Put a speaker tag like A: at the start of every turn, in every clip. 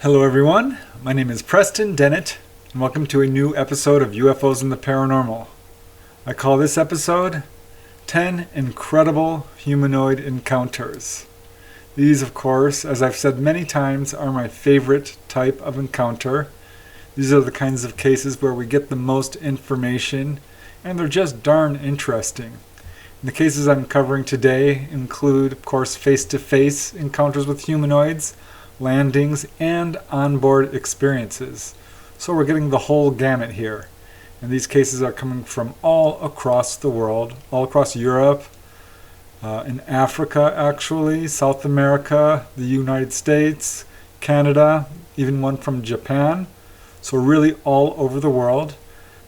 A: Hello everyone, my name is Preston Dennett, and welcome to a new episode of UFOs and the Paranormal. I call this episode 10 Incredible Humanoid Encounters. These, of course, as I've said many times, are my favorite type of encounter. These are the kinds of cases where we get the most information, and they're just darn interesting. And the cases I'm covering today include, of course, face-to-face encounters with humanoids, landings, and onboard experiences. So we're getting the whole gamut here. And these cases are coming from all across the world, all across Europe, in Africa actually, South America, the United States, Canada, even one from Japan. So really all over the world.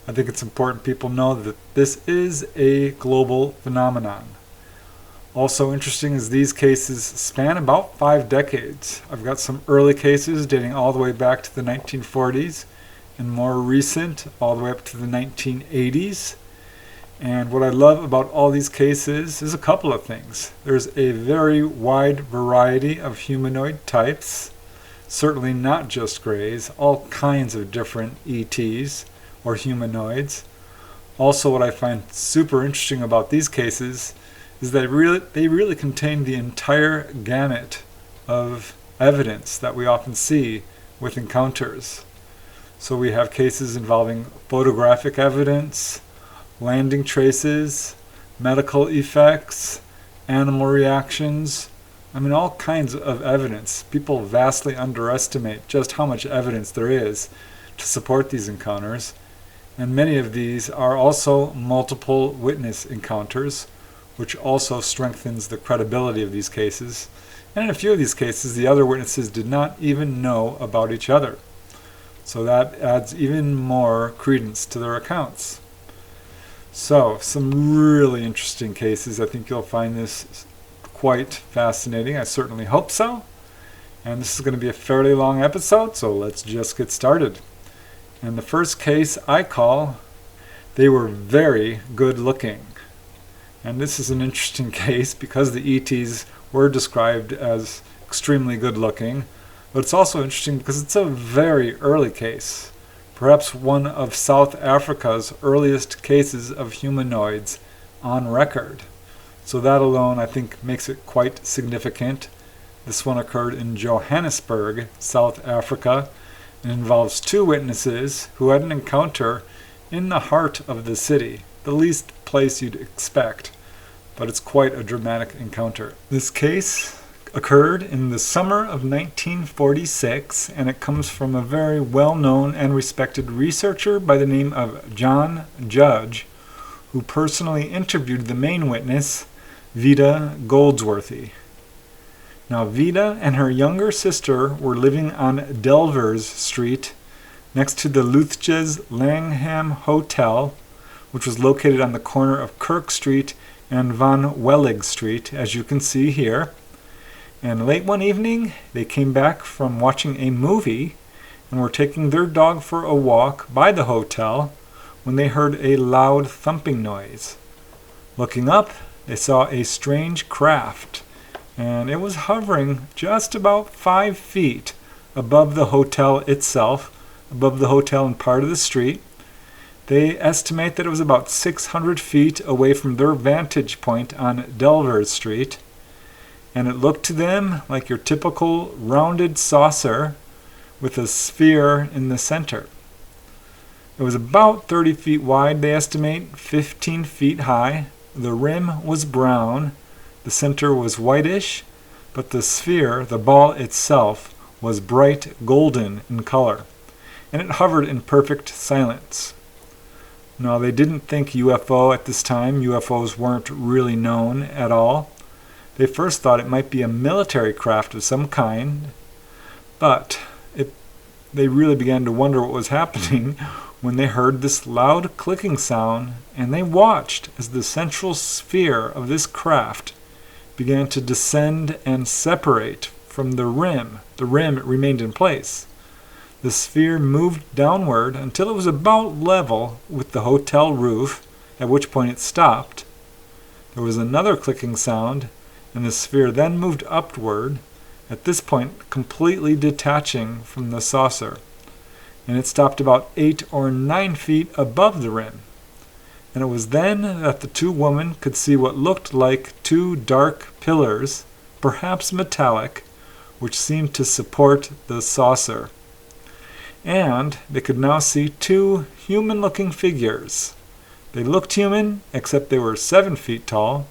A: I think it's important people know that this is a global phenomenon. Also interesting is these cases span about 5 decades. I've got some early cases dating all the way back to the 1940s and more recent all the way up to the 1980s. And what I love about all these cases is a couple of things. There's a very wide variety of humanoid types, certainly not just grays, all kinds of different ETs or humanoids. Also, what I find super interesting about these cases is that they really contain the entire gamut of evidence that we often see with encounters. So we have cases involving photographic evidence, landing traces, medical effects, animal reactions. All kinds of evidence. People vastly underestimate just how much evidence there is to support these encounters. And many of these are also multiple witness encounters, which also strengthens the credibility of these cases. And in a few of these cases, the other witnesses did not even know about each other. So that adds even more credence to their accounts. So, some really interesting cases. I think you'll find this quite fascinating. I certainly hope so. And this is going to be a fairly long episode, so let's just get started. And the first case I call, They Were Very Good Looking. And this is an interesting case because the ETs were described as extremely good looking, but it's also interesting because it's a very early case, perhaps one of South Africa's earliest cases of humanoids on record. So that alone, I think, makes it quite significant. This one occurred in Johannesburg, South Africa, and involves 2 witnesses who had an encounter in the heart of the city, the least place you'd expect, but it's quite a dramatic encounter. This case occurred in the summer of 1946, and it comes from a very well-known and respected researcher by the name of John Judge, who personally interviewed the main witness, Vida Goldsworthy. Now, Vida and her younger sister were living on Delvers Street next to the Luthjes Langham Hotel, which was located on the corner of Kirk Street and Van Wellig Street, as you can see here. And late one evening, they came back from watching a movie and were taking their dog for a walk by the hotel when they heard a loud thumping noise. Looking up, they saw a strange craft, and it was hovering just about 5 feet above the hotel itself, above the hotel and part of the street. They estimate that it was about 600 feet away from their vantage point on Delvers Street, and it looked to them like your typical rounded saucer with a sphere in the center. It was about 30 feet wide, they estimate, 15 feet high. The rim was brown, the center was whitish, but the sphere, the ball itself, was bright golden in color, and it hovered in perfect silence. Now, they didn't think UFO at this time. UFOs weren't really known at all. They first thought it might be a military craft of some kind, but they really began to wonder what was happening when they heard this loud clicking sound, and they watched as the central sphere of this craft began to descend and separate from the rim. The rim remained in place. The sphere moved downward until it was about level with the hotel roof, at which point it stopped. There was another clicking sound, and the sphere then moved upward, at this point completely detaching from the saucer, and it stopped about 8 or 9 feet above the rim. And it was then that the two women could see what looked like two dark pillars, perhaps metallic, which seemed to support the saucer. And they could now see two human-looking figures. They looked human, except they were 7 feet tall,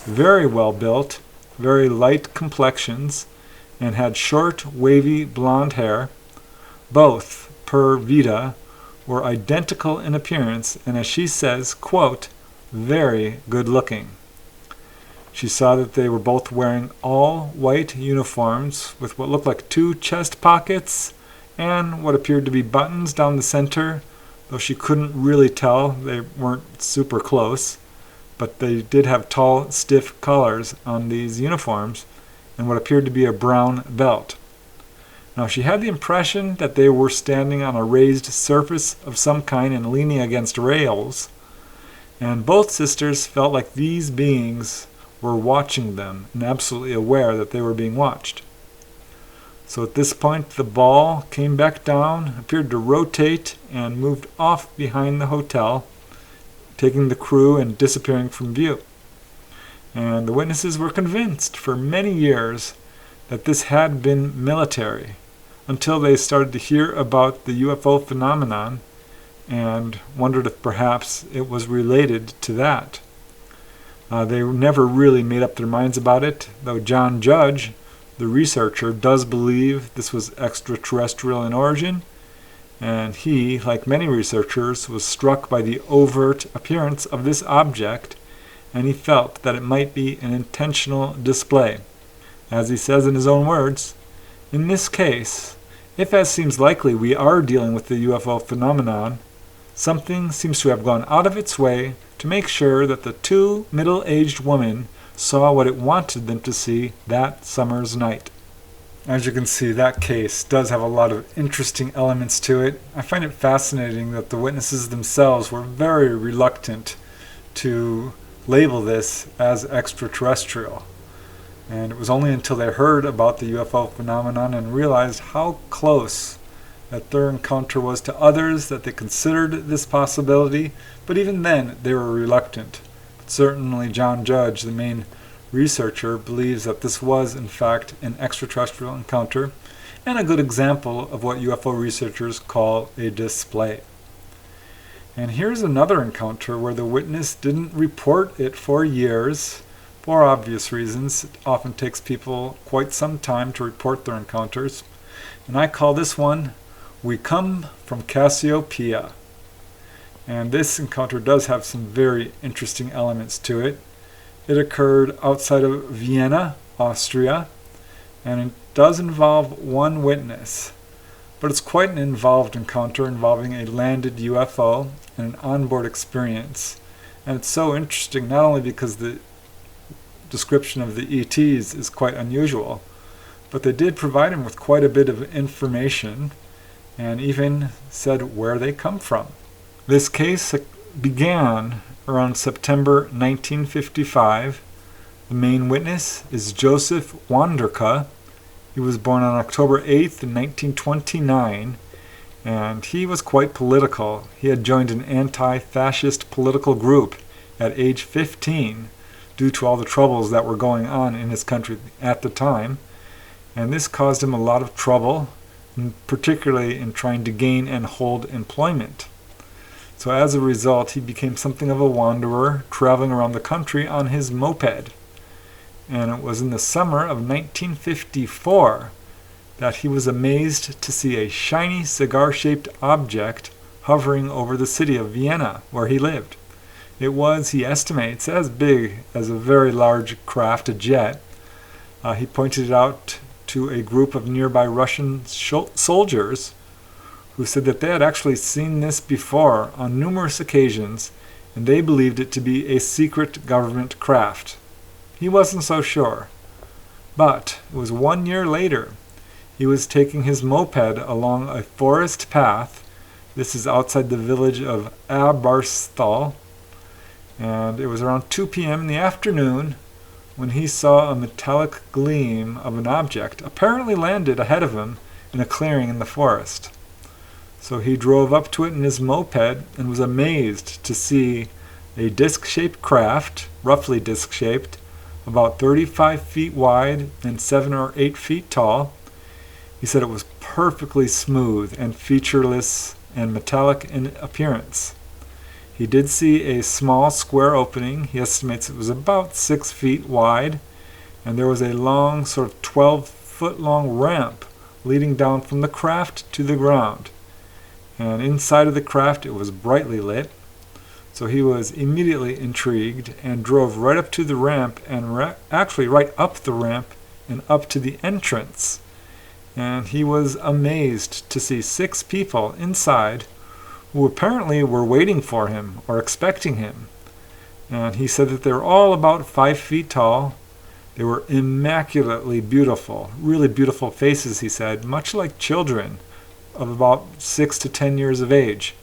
A: very well built, very light complexions, and had short, wavy blonde hair. Both, per Vida, were identical in appearance, and as she says, quote, very good looking. She saw that they were both wearing all white uniforms with what looked like two chest pockets and what appeared to be buttons down the center, though she couldn't really tell. They weren't super close, but they did have tall, stiff collars on these uniforms and what appeared to be a brown belt. Now, she had the impression that they were standing on a raised surface of some kind and leaning against rails, and both sisters felt like these beings were watching them and absolutely aware that they were being watched. So at this point, the ball came back down, appeared to rotate, and moved off behind the hotel, taking the crew and disappearing from view. And the witnesses were convinced for many years that this had been military, until they started to hear about the UFO phenomenon and wondered if perhaps it was related to that. They never really made up their minds about it, though John Judge, the researcher, does believe this was extraterrestrial in origin, and he, like many researchers, was struck by the overt appearance of this object, and he felt that it might be an intentional display. As he says in his own words, in this case, if as seems likely we are dealing with the UFO phenomenon, something seems to have gone out of its way to make sure that the two middle-aged women saw what it wanted them to see that summer's night. As you can see, that case does have a lot of interesting elements to it. I find it fascinating that the witnesses themselves were very reluctant to label this as extraterrestrial. And it was only until they heard about the UFO phenomenon and realized how close that their encounter was to others that they considered this possibility, but even then they were reluctant. But certainly John Judge, the main researcher, believes that this was in fact an extraterrestrial encounter and a good example of what UFO researchers call a display. And here's another encounter where the witness didn't report it for years. For obvious reasons, it often takes people quite some time to report their encounters. And I call this one, We Come from Cassiopeia. And this encounter does have some very interesting elements to it. It occurred outside of Vienna, Austria, and it does involve one witness. But it's quite an involved encounter involving a landed UFO and an onboard experience. And it's so interesting not only because the description of the ETs is quite unusual, but they did provide him with quite a bit of information and even said where they come from. This case began around September 1955. The main witness is Joseph Wanderka. He was born on October 8th in 1929, and he was quite political. He had joined an anti-fascist political group at age 15 due to all the troubles that were going on in his country at the time, and this caused him a lot of trouble, particularly in trying to gain and hold employment. So as a result, he became something of a wanderer, traveling around the country on his moped. And it was in the summer of 1954 that he was amazed to see a shiny cigar-shaped object hovering over the city of Vienna, where he lived. It was, he estimates, as big as a very large craft, a jet. He pointed it out to a group of nearby Russian soldiers who said that they had actually seen this before on numerous occasions, and they believed it to be a secret government craft. He wasn't so sure. But it was 1 year later. He was taking his moped along a forest path. This is outside the village of Abersthal, and it was around 2 p.m. in the afternoon when he saw a metallic gleam of an object apparently landed ahead of him in a clearing in the forest. So he drove up to it in his moped and was amazed to see a disc-shaped craft, roughly disc-shaped, about 35 feet wide and 7 or 8 feet tall. He said it was perfectly smooth and featureless and metallic in appearance. He did see a small square opening. He estimates it was about 6 feet wide, and there was a long, sort of 12-foot-long ramp leading down from the craft to the ground. And inside of the craft it was brightly lit. So he was immediately intrigued and drove right up to the ramp and actually right up the ramp and up to the entrance. And he was amazed to see 6 people inside who apparently were waiting for him or expecting him. And he said that they were all about 5 feet tall. They were immaculately beautiful, really beautiful faces, he said, much like children of about 6 to 10 years of age.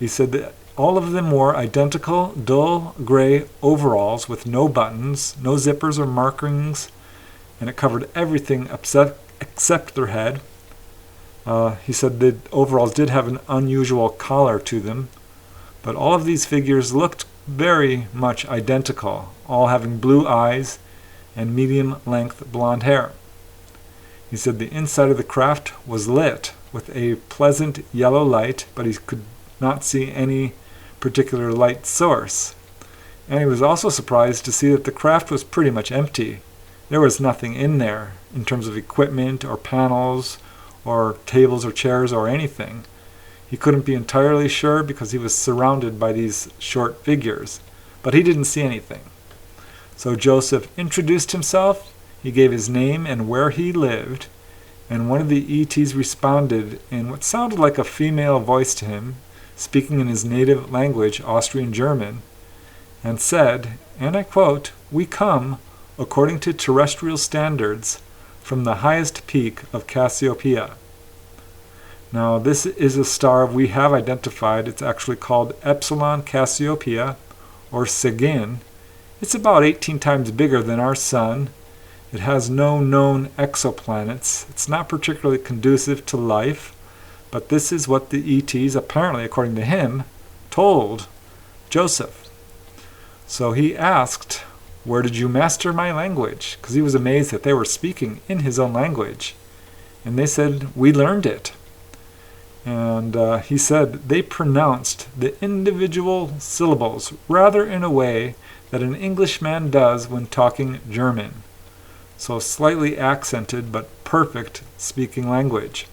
A: He said that all of them wore identical dull gray overalls with no buttons, no zippers or markings, and it covered everything except their head. He said the overalls did have an unusual collar to them, but all of these figures looked very much identical, all having blue eyes and medium-length blonde hair. He said the inside of the craft was lit with a pleasant yellow light, but he could not see any particular light source. And he was also surprised to see that the craft was pretty much empty. There was nothing in there in terms of equipment or panels or tables or chairs or anything. He couldn't be entirely sure because he was surrounded by these short figures, but he didn't see anything. So Joseph introduced himself, he gave his name and where he lived, and one of the ETs responded in what sounded like a female voice to him, speaking in his native language, Austrian German, and said, and I quote, "We come, according to terrestrial standards, from the highest peak of Cassiopeia." Now, this is a star we have identified. It's actually called Epsilon Cassiopeia, or Sigyn. It's about 18 times bigger than our Sun. It has no known exoplanets. It's not particularly conducive to life, but this is what the ETs, apparently according to him, told Joseph. So he asked, "Where did you master my language?" Because he was amazed that they were speaking in his own language. And they said, "We learned it." And he said they pronounced the individual syllables rather in a way that an Englishman does when talking German. So slightly accented but perfect speaking language.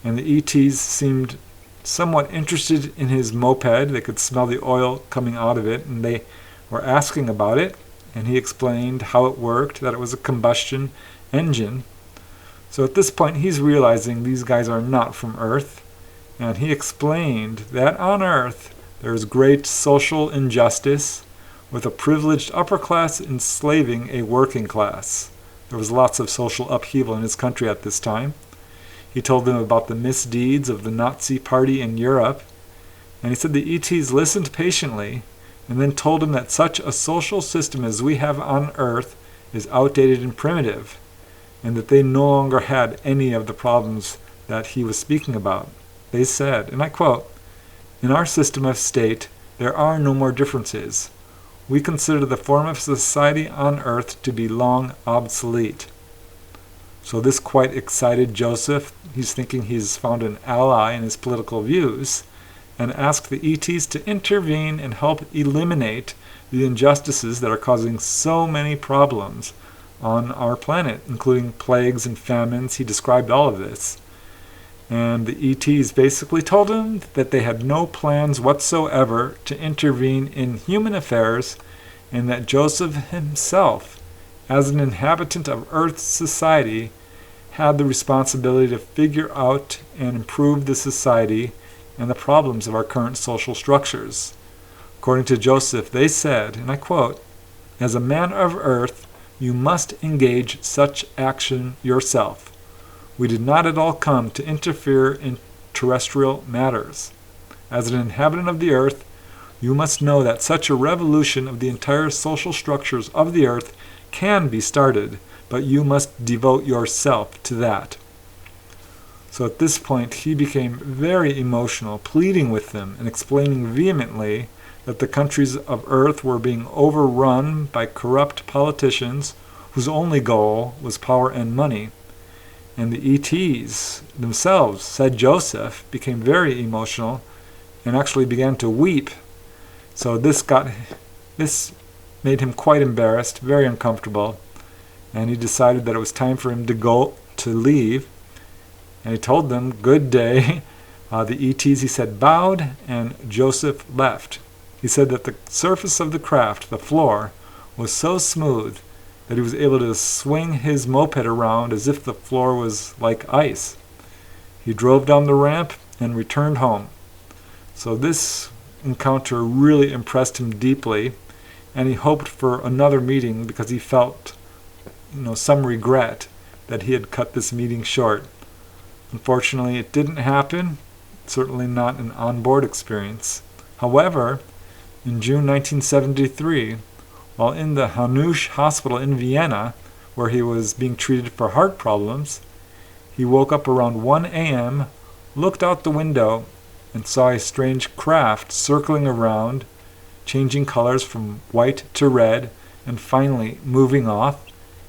A: And the ETs seemed somewhat interested in his moped. They could smell the oil coming out of it, and they were asking about it. And he explained how it worked, that it was a combustion engine. So at this point, he's realizing these guys are not from Earth. And he explained that on Earth, there is great social injustice, with a privileged upper class enslaving a working class. There was lots of social upheaval in his country at this time. He told them about the misdeeds of the Nazi Party in Europe, and he said the ETs listened patiently, and then told him that such a social system as we have on Earth is outdated and primitive, and that they no longer had any of the problems that he was speaking about. They said, and I quote, "In our system of state, there are no more differences. We consider the form of society on Earth to be long obsolete." So this quite excited Joseph. He's thinking he's found an ally in his political views, and asked the ETs to intervene and help eliminate the injustices that are causing so many problems on our planet, including plagues and famines. He described all of this. And the ETs basically told him that they had no plans whatsoever to intervene in human affairs, and that Joseph himself, as an inhabitant of Earth's society, had the responsibility to figure out and improve the society and the problems of our current social structures. According to Joseph, they said, and I quote, "As a man of Earth, you must engage such action yourself. We did not at all come to interfere in terrestrial matters. As an inhabitant of the Earth, You must know that such a revolution of the entire social structures of the earth can be started, but you must devote yourself to that. So at this point, he became very emotional, pleading with them and explaining vehemently that the countries of Earth were being overrun by corrupt politicians whose only goal was power and money. And the ETs themselves, said Joseph, became very emotional and actually began to weep. So this made him quite embarrassed, very uncomfortable, and he decided that it was time for him to leave. And he told them, "Good day." The ETs, he said, bowed, and Joseph left. He said that the surface of the craft, the floor, was so smooth that he was able to swing his moped around as if the floor was like ice. He drove down the ramp and returned home. So this encounter really impressed him deeply, and he hoped for another meeting because he felt, some regret that he had cut this meeting short. Unfortunately, it didn't happen, certainly not an onboard experience. However, in June 1973, while in the Hanusch hospital in Vienna, where he was being treated for heart problems, he woke up around 1 a.m., looked out the window, and saw a strange craft circling around, changing colors from white to red, and finally moving off.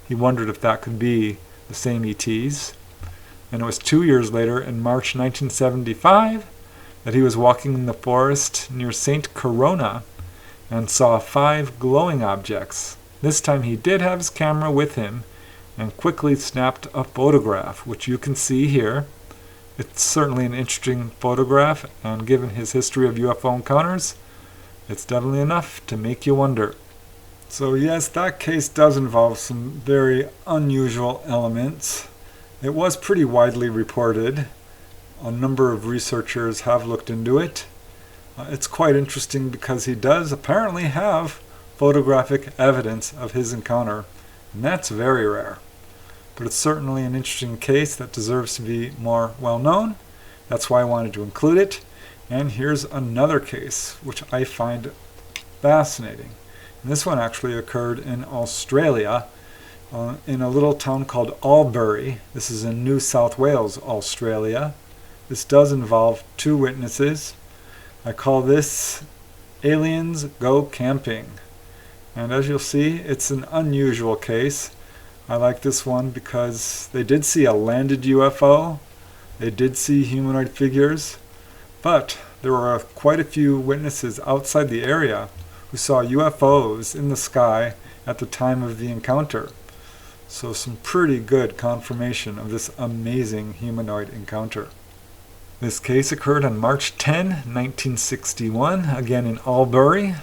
A: He wondered if that could be the same ETs. And it was 2 years later, in March 1975, that he was walking in the forest near St. Corona and saw 5 glowing objects. This time he did have his camera with him and quickly snapped a photograph, which you can see here. It's certainly an interesting photograph, and given his history of UFO encounters, it's definitely enough to make you wonder. So yes, that case does involve some very unusual elements. It was pretty widely reported. A number of researchers have looked into it. It's quite interesting because he does apparently have photographic evidence of his encounter, and that's very rare. But it's certainly an interesting case that deserves to be more well known. That's why I wanted to include it. And here's another case which I find fascinating. And this one actually occurred in Australia, in a little town called Albury. This is in New South Wales, Australia. This does involve 2 witnesses. I call this Aliens Go Camping. And as you'll see, it's an unusual case. I like this one because they did see a landed UFO. They did see humanoid figures. But there were quite a few witnesses outside the area who saw UFOs in the sky at the time of the encounter. So some pretty good confirmation of this amazing humanoid encounter. This case occurred on March 10, 1961, again in Albury.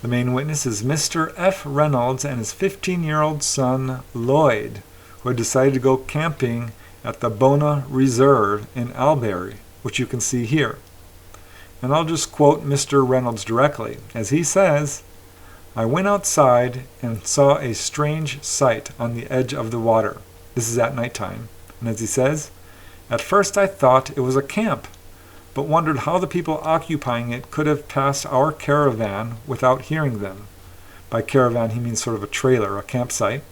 A: The main witness is Mr. F. Reynolds and his 15-year-old son, Lloyd, who had decided to go camping at the Bona Reserve in Albury, which you can see here. And I'll just quote Mr. Reynolds directly, as he says, "I went outside and saw a strange sight on the edge of the water." This is at nighttime. And as he says, "At first I thought it was a camp, but wondered how the people occupying it could have passed our caravan without hearing them." By caravan he means sort of a trailer, a campsite.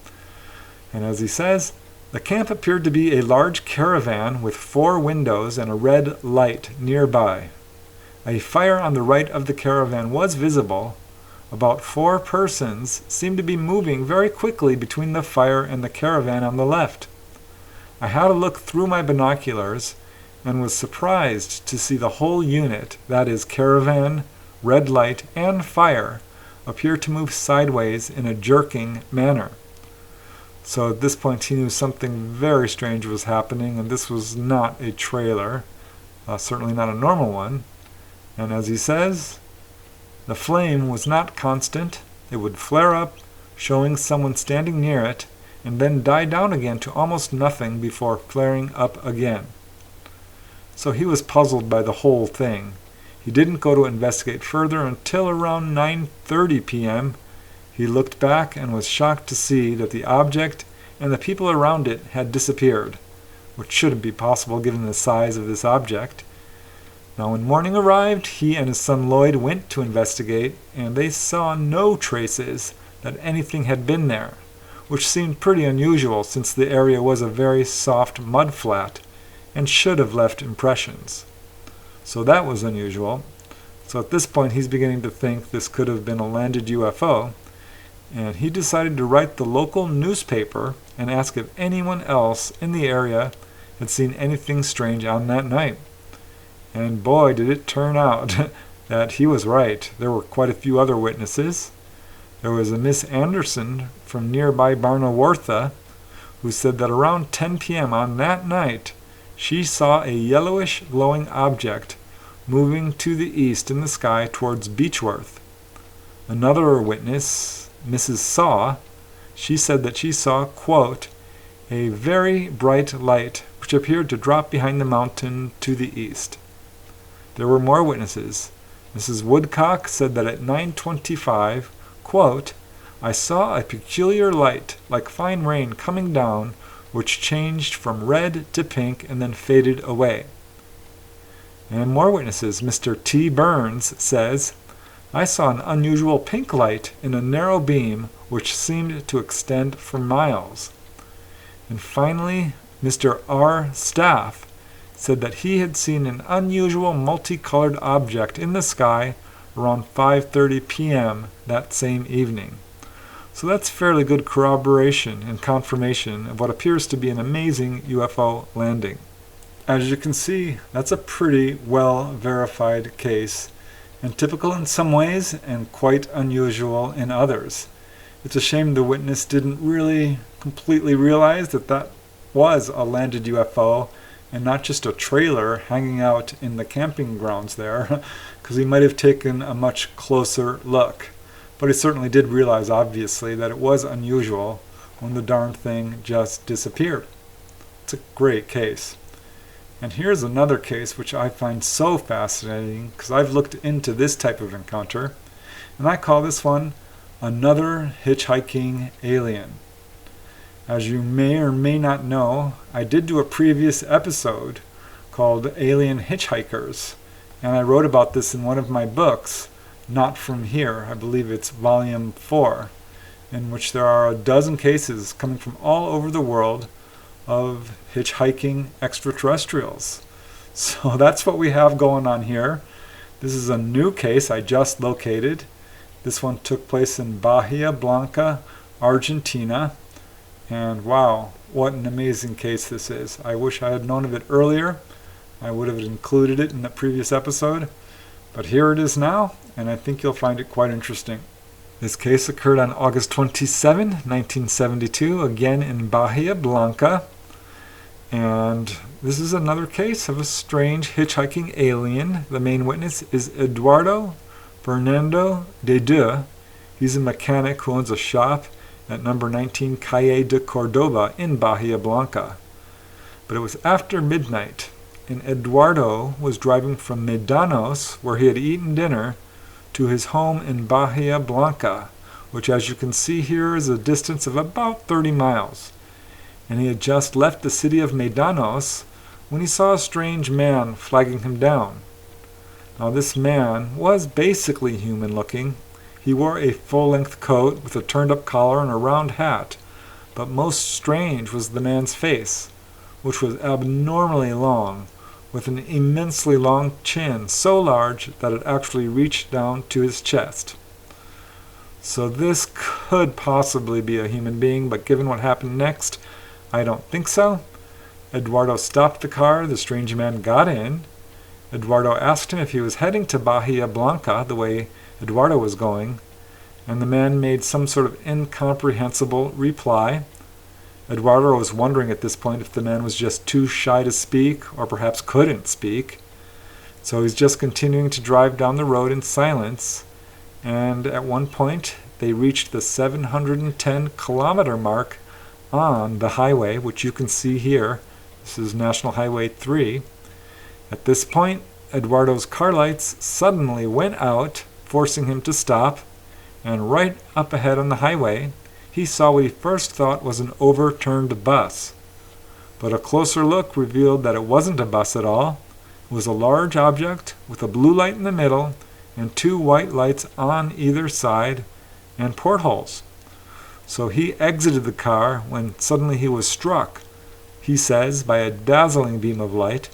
A: And as he says, "The camp appeared to be a large caravan with 4 windows and a red light nearby. A fire on the right of the caravan was visible. About 4 persons seemed to be moving very quickly between the fire and the caravan on the left. I had a look through my binoculars and was surprised to see the whole unit, that is caravan, red light, and fire, appear to move sideways in a jerking manner." So at this point he knew something very strange was happening, and this was not a trailer, certainly not a normal one. And as he says, "The flame was not constant. It would flare up, showing someone standing near it, and then die down again to almost nothing before flaring up again." So he was puzzled by the whole thing. He didn't go to investigate further until around 9:30 p.m. He looked back and was shocked to see that the object and the people around it had disappeared, which shouldn't be possible given the size of this object. Now when morning arrived, he and his son Lloyd went to investigate, and they saw no traces that anything had been there, which seemed pretty unusual since the area was a very soft mud flat and should have left impressions. So that was unusual. So at this point he's beginning to think this could have been a landed UFO, and he decided to write the local newspaper and ask if anyone else in the area had seen anything strange on that night. And boy, did it turn out that he was right. There were quite a few other witnesses. There was a Miss Anderson from nearby Barnawartha who said that around 10 p.m. on that night she saw a yellowish glowing object moving to the east in the sky towards Beechworth. Another witness, Mrs. Saw, she said that she saw, quote, a very bright light which appeared to drop behind the mountain to the east. There were more witnesses. Mrs. Woodcock said that at 9:25, quote, I saw a peculiar light, like fine rain coming down, which changed from red to pink and then faded away. And more witnesses. Mr. T. Burns says, I saw an unusual pink light in a narrow beam which seemed to extend for miles. And finally, Mr. R. Staff said that he had seen an unusual multicolored object in the sky around 5:30 p.m. that same evening. So that's fairly good corroboration and confirmation of what appears to be an amazing UFO landing. As you can see, that's a pretty well verified case, and typical in some ways and quite unusual in others. It's a shame the witness didn't really completely realize that that was a landed UFO and not just a trailer hanging out in the camping grounds there, because he might have taken a much closer look. But he certainly did realize, obviously, that it was unusual when the darn thing just disappeared. It's a great case. And here's another case which I find so fascinating, because I've looked into this type of encounter, and I call this one another hitchhiking alien. As you may or may not know, I did do a previous episode called Alien Hitchhikers, and I wrote about this in one of my books, Not From Here. I believe it's volume 4, in which there are a dozen cases coming from all over the world of hitchhiking extraterrestrials. So that's what we have going on here. This is a new case I just located. This one took place in Bahia Blanca, Argentina. And wow, what an amazing case this is. I wish I had known of it earlier. I would have included it in the previous episode. But here it is now, and I think you'll find it quite interesting. This case occurred on August 27, 1972, again in Bahia Blanca. And this is another case of a strange hitchhiking alien. The main witness is Eduardo Fernando de Deux. He's a mechanic who owns a shop at number 19 Calle de Cordoba in Bahia Blanca. But it was after midnight, and Eduardo was driving from Medanos, where he had eaten dinner, to his home in Bahia Blanca, which, as you can see here, is a distance of about 30 miles. And he had just left the city of Medanos when he saw a strange man flagging him down. Now this man was basically human-looking. He wore a full-length coat with a turned-up collar and a round hat, but most strange was the man's face, which was abnormally long, with an immensely long chin, so large that it actually reached down to his chest. So this could possibly be a human being, but given what happened next, I don't think so. Eduardo stopped the car. The strange man got in. Eduardo asked him if he was heading to Bahia Blanca the way Eduardo was going, and the man made some sort of incomprehensible reply. Eduardo was wondering at this point if the man was just too shy to speak or perhaps couldn't speak. So he's just continuing to drive down the road in silence, and at one point they reached the 710-kilometer mark on the highway, which you can see here. This is National Highway 3. At this point, Eduardo's car lights suddenly went out, forcing him to stop, and right up ahead on the highway, he saw what he first thought was an overturned bus. But a closer look revealed that it wasn't a bus at all. It was a large object with a blue light in the middle and two white lights on either side and portholes. So he exited the car when suddenly he was struck, he says, by a dazzling beam of light.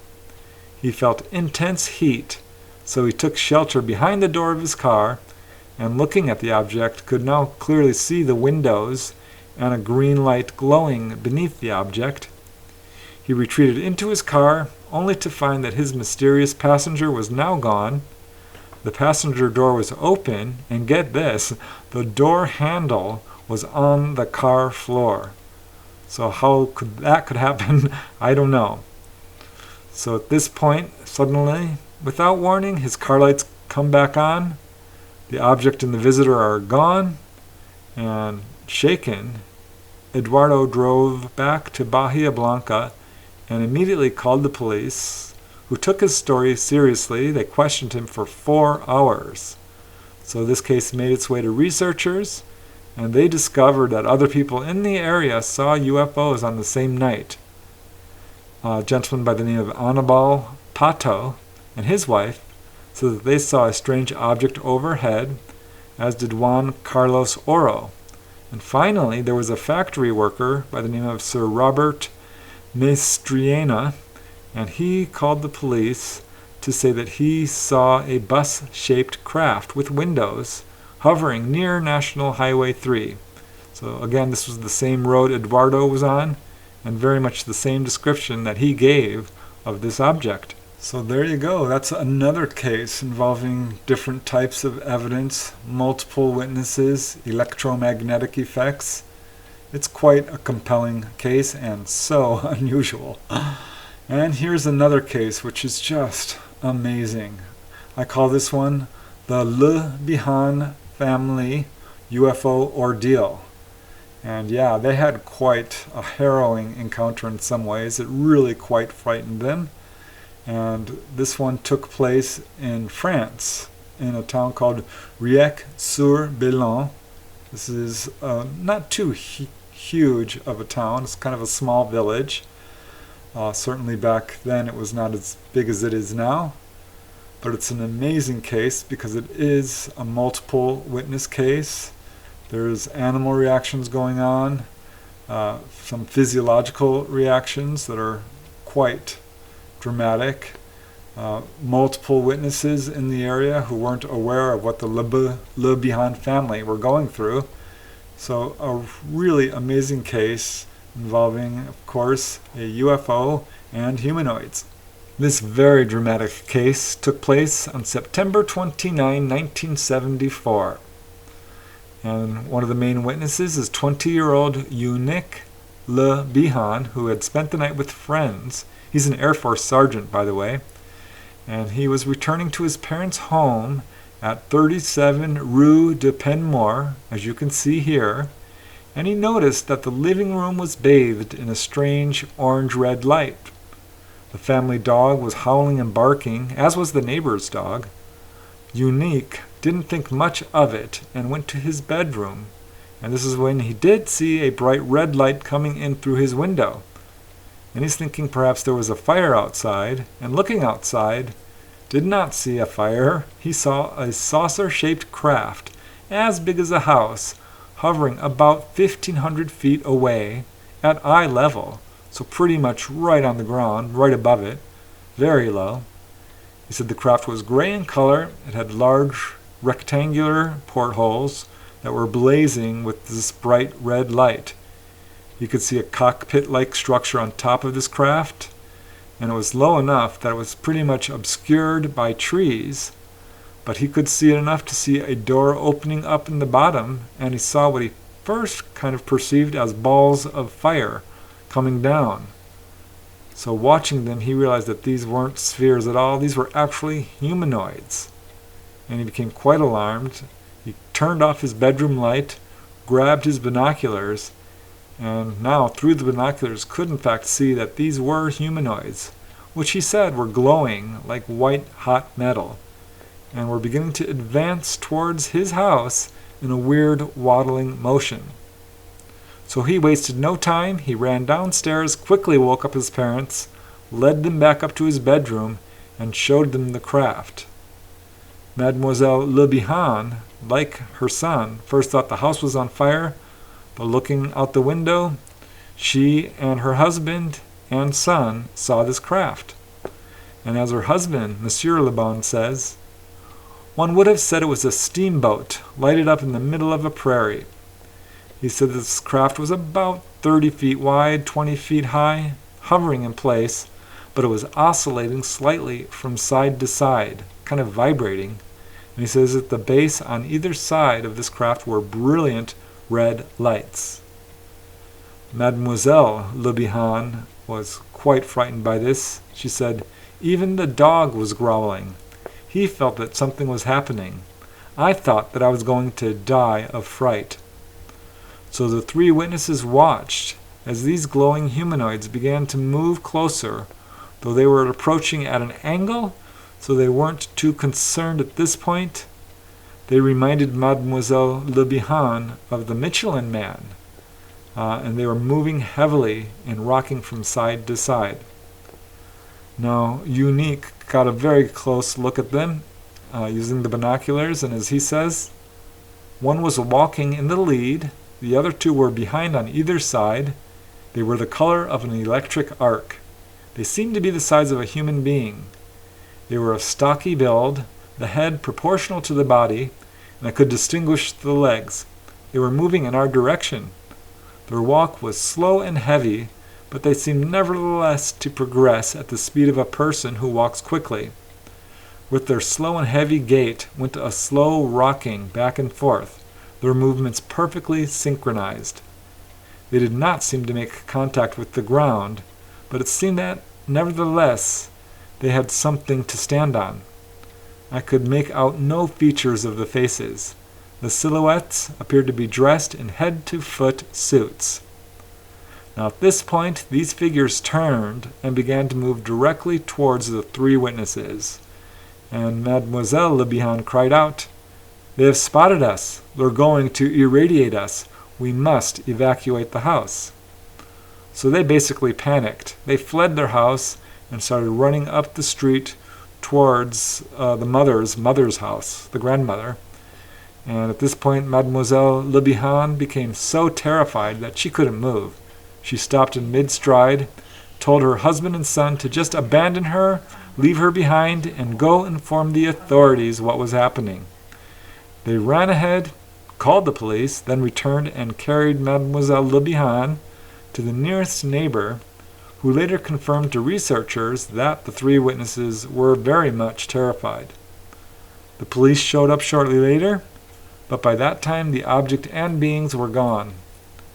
A: He felt intense heat, so he took shelter behind the door of his car, and looking at the object could now clearly see the windows and a green light glowing beneath the object. He retreated into his car, only to find that his mysterious passenger was now gone. The passenger door was open, and get this, the door handle was on the car floor. So how that could happen, I don't know. So at this point, suddenly, without warning, his car lights come back on. The object and the visitor are gone, and shaken, Eduardo drove back to Bahia Blanca and immediately called the police, who took his story seriously. They questioned him for 4 hours. So this case made its way to researchers, and they discovered that other people in the area saw UFOs on the same night. A gentleman by the name of Anibal Pato and his wife said that they saw a strange object overhead, as did Juan Carlos Oro. And finally, there was a factory worker by the name of Sir Robert Maestriana, and he called the police to say that he saw a bus-shaped craft with windows hovering near National Highway 3. So again, this was the same road Eduardo was on, and very much the same description that he gave of this object. So there you go. That's another case involving different types of evidence, multiple witnesses, electromagnetic effects. It's quite a compelling case and so unusual. And here's another case which is just amazing. I call this one the Le Bihan family UFO ordeal. And yeah, they had quite a harrowing encounter in some ways. It really quite frightened them. And this one took place in France, in a town called Riec-sur-Bellon. This is not too huge of a town. It's kind of a small village. Certainly back then it was not as big as it is now. But it's an amazing case because it is a multiple witness case. There's animal reactions going on, some physiological reactions that are quite dramatic. Multiple witnesses in the area who weren't aware of what the Le Bihan family were going through. So a really amazing case involving, of course, a UFO and humanoids. This very dramatic case took place on September 29, 1974. And one of the main witnesses is 20-year-old Unique Le Bihan, who had spent the night with friends. He's an Air Force sergeant, by the way. And he was returning to his parents' home at 37 Rue de Penmore, as you can see here. And he noticed that the living room was bathed in a strange orange-red light. The family dog was howling and barking, as was the neighbor's dog. Unique didn't think much of it and went to his bedroom. And this is when he did see a bright red light coming in through his window. And he's thinking perhaps there was a fire outside, and looking outside, did not see a fire. He saw a saucer-shaped craft, as big as a house, hovering about 1,500 feet away at eye level, so pretty much right on the ground, right above it, very low. He said the craft was gray in color. It had large rectangular portholes that were blazing with this bright red light. You could see a cockpit-like structure on top of this craft, and it was low enough that it was pretty much obscured by trees, but he could see it enough to see a door opening up in the bottom, and he saw what he first kind of perceived as balls of fire coming down. So watching them, he realized that these weren't spheres at all. These were actually humanoids. And he became quite alarmed. He turned off his bedroom light, grabbed his binoculars, and now through the binoculars could in fact see that these were humanoids, which he said were glowing like white hot metal, and were beginning to advance towards his house in a weird waddling motion. So he wasted no time. He ran downstairs, quickly woke up his parents, led them back up to his bedroom, and showed them the craft. Mademoiselle Le Bihan, like her son, first thought the house was on fire, but looking out the window, she and her husband and son saw this craft. And as her husband, Monsieur Le Bon, says, "One would have said it was a steamboat lighted up in the middle of a prairie." He said this craft was about 30 feet wide, 20 feet high, hovering in place, but it was oscillating slightly from side to side, kind of vibrating. And he says that the base on either side of this craft were brilliant red lights. Mademoiselle Le Bihan was quite frightened by this. She said, "Even the dog was growling. He felt that something was happening. I thought that I was going to die of fright." So the three witnesses watched as these glowing humanoids began to move closer, though they were approaching at an angle, so they weren't too concerned at this point. They reminded Mademoiselle Le Bihan of the Michelin Man, and they were moving heavily and rocking from side to side. Now, Unique got a very close look at them using the binoculars, and as he says, one was walking in the lead, the other two were behind on either side. They were the color of an electric arc. They seemed to be the size of a human being. They were of stocky build, the head proportional to the body, and I could distinguish the legs. They were moving in our direction. Their walk was slow and heavy, but they seemed nevertheless to progress at the speed of a person who walks quickly. With their slow and heavy gait went a slow rocking back and forth, their movements perfectly synchronized. They did not seem to make contact with the ground, but it seemed that, nevertheless, they had something to stand on. I could make out no features of the faces. The silhouettes appeared to be dressed in head-to-foot suits. Now at this point, these figures turned and began to move directly towards the three witnesses. And Mademoiselle Le Bihan cried out, "They have spotted us. They're going to irradiate us. We must evacuate the house." So they basically panicked. They fled their house and started running up the street towards the mother's house, the grandmother. And at this point, Mademoiselle Le Bihan became so terrified that she couldn't move. She stopped in mid-stride, told her husband and son to just abandon her, leave her behind, and go inform the authorities what was happening. They ran ahead, called the police, then returned and carried Mademoiselle Le Bihan to the nearest neighbor, who later confirmed to researchers that the three witnesses were very much terrified. The police showed up shortly later, but by that time the object and beings were gone.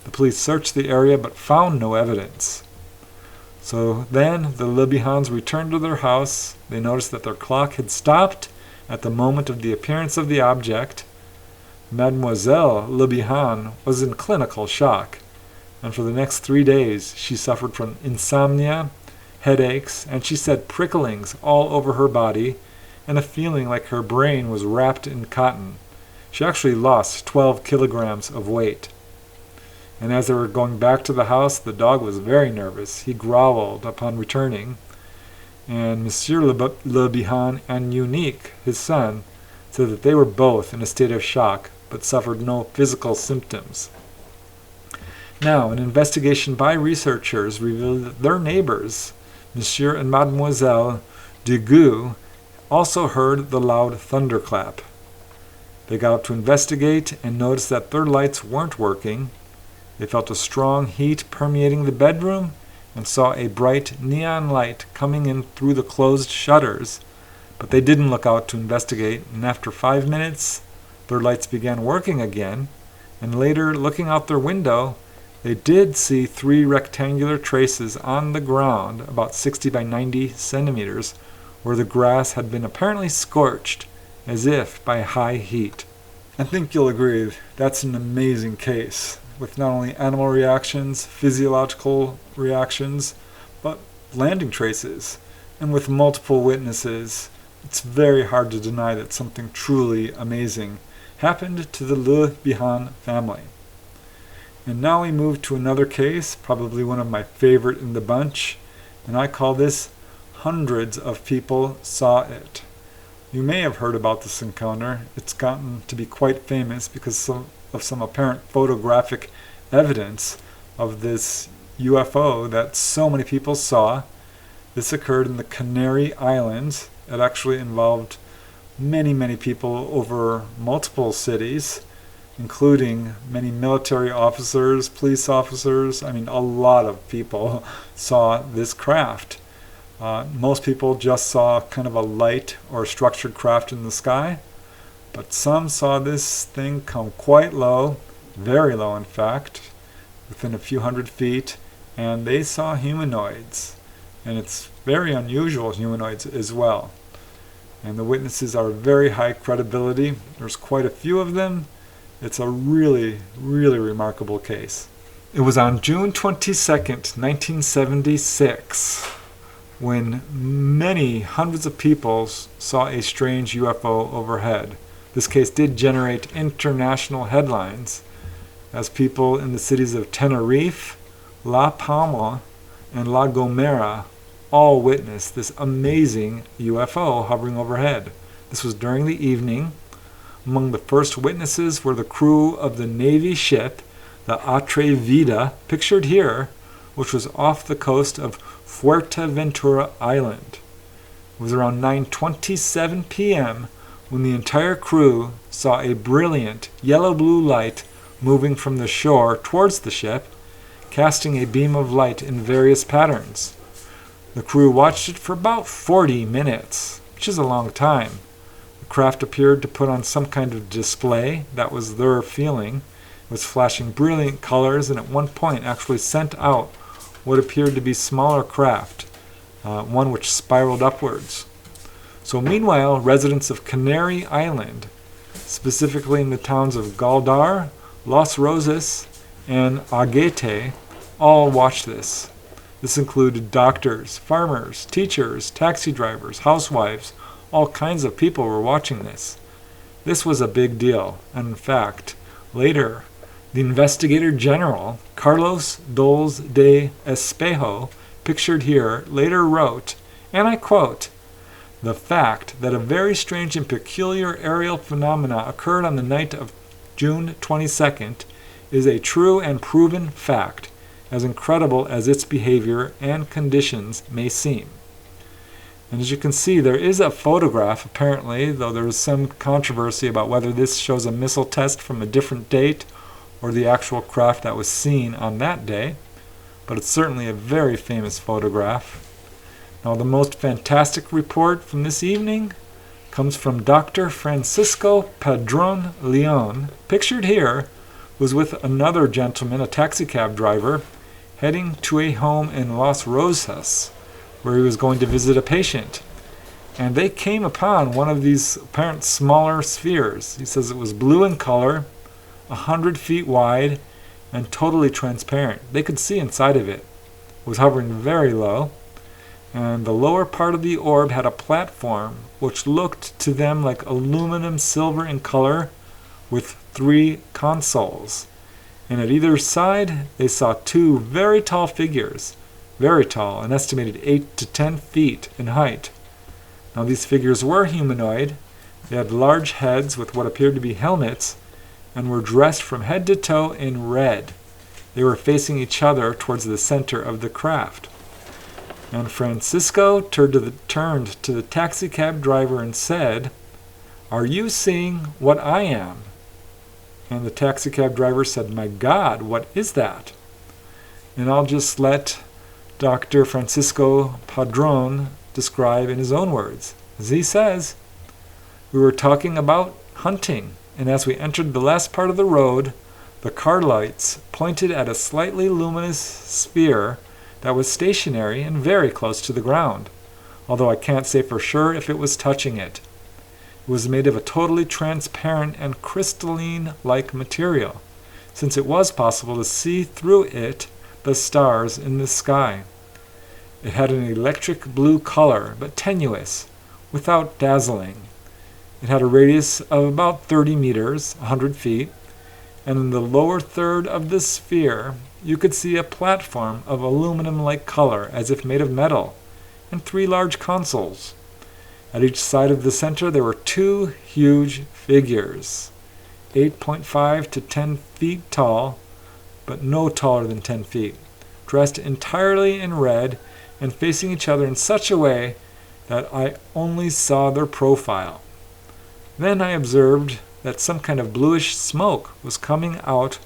A: The police searched the area but found no evidence. So then the Le Bihans returned to their house. They noticed that their clock had stopped at the moment of the appearance of the object. Mademoiselle Le Bihan was in clinical shock, and for the next 3 days she suffered from insomnia, headaches, and she said pricklings all over her body, and a feeling like her brain was wrapped in cotton. She actually lost 12 kilograms of weight. And as they were going back to the house, the dog was very nervous. He growled upon returning, and Monsieur Le Bihan and Unique, his son, said that they were both in a state of shock, but suffered no physical symptoms. Now, an investigation by researchers revealed that their neighbors, Monsieur and Mademoiselle Degout, also heard the loud thunderclap. They got up to investigate and noticed that their lights weren't working. They felt a strong heat permeating the bedroom and saw a bright neon light coming in through the closed shutters, but they didn't look out to investigate, and after 5 minutes, their lights began working again, and later, looking out their window, they did see 3 rectangular traces on the ground about 60 by 90 centimeters, where the grass had been apparently scorched, as if by high heat. I think you'll agree that's an amazing case, with not only animal reactions, physiological reactions, but landing traces. And with multiple witnesses, it's very hard to deny that something truly amazing happened to the Le Bihan family. And now we move to another case, probably one of my favorite in the bunch, and I call this Hundreds of people saw it. You may have heard about this encounter. It's gotten to be quite famous because of some apparent photographic evidence of this UFO that so many people saw. This occurred in the Canary Islands. It actually involved many people over multiple cities, including many military officers, police officers. I mean, a lot of people saw this craft. Most people just saw kind of a light or structured craft in the sky, but some saw this thing come quite low, very low in fact, within a few hundred feet, and they saw humanoids. And it's very unusual humanoids as well. And the witnesses are very high credibility. There's quite a few of them. It's a really remarkable case. It was on June 22nd, 1976, when many hundreds of people saw a strange UFO overhead. This case did generate international headlines, as people in the cities of Tenerife, La Palma, and La Gomera all witnessed this amazing UFO hovering overhead. This was during the evening. Among the first witnesses were the crew of the Navy ship, the Vida, pictured here, which was off the coast of Fuerteventura Island. It was around 9:27 p.m. when the entire crew saw a brilliant yellow-blue light moving from the shore towards the ship, casting a beam of light in various patterns. The crew watched it for about 40 minutes, which is a long time. The craft appeared to put on some kind of display. That was their feeling. It was flashing brilliant colors and at one point actually sent out what appeared to be smaller craft, one which spiraled upwards. So meanwhile, residents of Canary Island, specifically in the towns of Galdar, Los Rosas, and Agete, all watched this. This included doctors, farmers, teachers, taxi drivers, housewives. All kinds of people were watching this. This was a big deal, and in fact, later, the investigator general, Carlos Dols de Espejo, pictured here, later wrote, and I quote, "The fact that a very strange and peculiar aerial phenomena occurred on the night of June 22nd is a true and proven fact, as incredible as its behavior and conditions may seem." And as you can see, there is a photograph, apparently, though there is some controversy about whether this shows a missile test from a different date or the actual craft that was seen on that day, but it's certainly a very famous photograph. Now, the most fantastic report from this evening comes from Dr. Francisco Padron Leon, pictured here, was with another gentleman, a taxicab driver, heading to a home in Los Rosas, where he was going to visit a patient. And they came upon one of these apparent smaller spheres. He says it was blue in color, 100 feet wide, and totally transparent. They could see inside of it. It was hovering very low, and the lower part of the orb had a platform which looked to them like aluminum silver in color with 3 consoles. And at either side, they saw 2 very tall figures, very tall, an estimated 8 to 10 feet in height. Now, these figures were humanoid. They had large heads with what appeared to be helmets and were dressed from head to toe in red. They were facing each other towards the center of the craft. And Francisco turned to the taxicab driver and said, "Are you seeing what I am?" And the taxicab driver said, "My God, what is that?" And I'll just let Dr. Francisco Padron describe in his own words. As he says, "We were talking about hunting, and as we entered the last part of the road, the car lights pointed at a slightly luminous sphere that was stationary and very close to the ground, although I can't say for sure if it was touching it. It was made of a totally transparent and crystalline-like material, since it was possible to see through it the stars in the sky. It had an electric blue color, but tenuous, without dazzling. It had a radius of about 30 meters, 100 feet, and in the lower third of the sphere, you could see a platform of aluminum-like color, as if made of metal, and 3 large consoles. At each side of the center there were 2 huge figures, 8.5 to 10 feet tall, but no taller than 10 feet, dressed entirely in red and facing each other in such a way that I only saw their profile. Then I observed that some kind of bluish smoke was coming out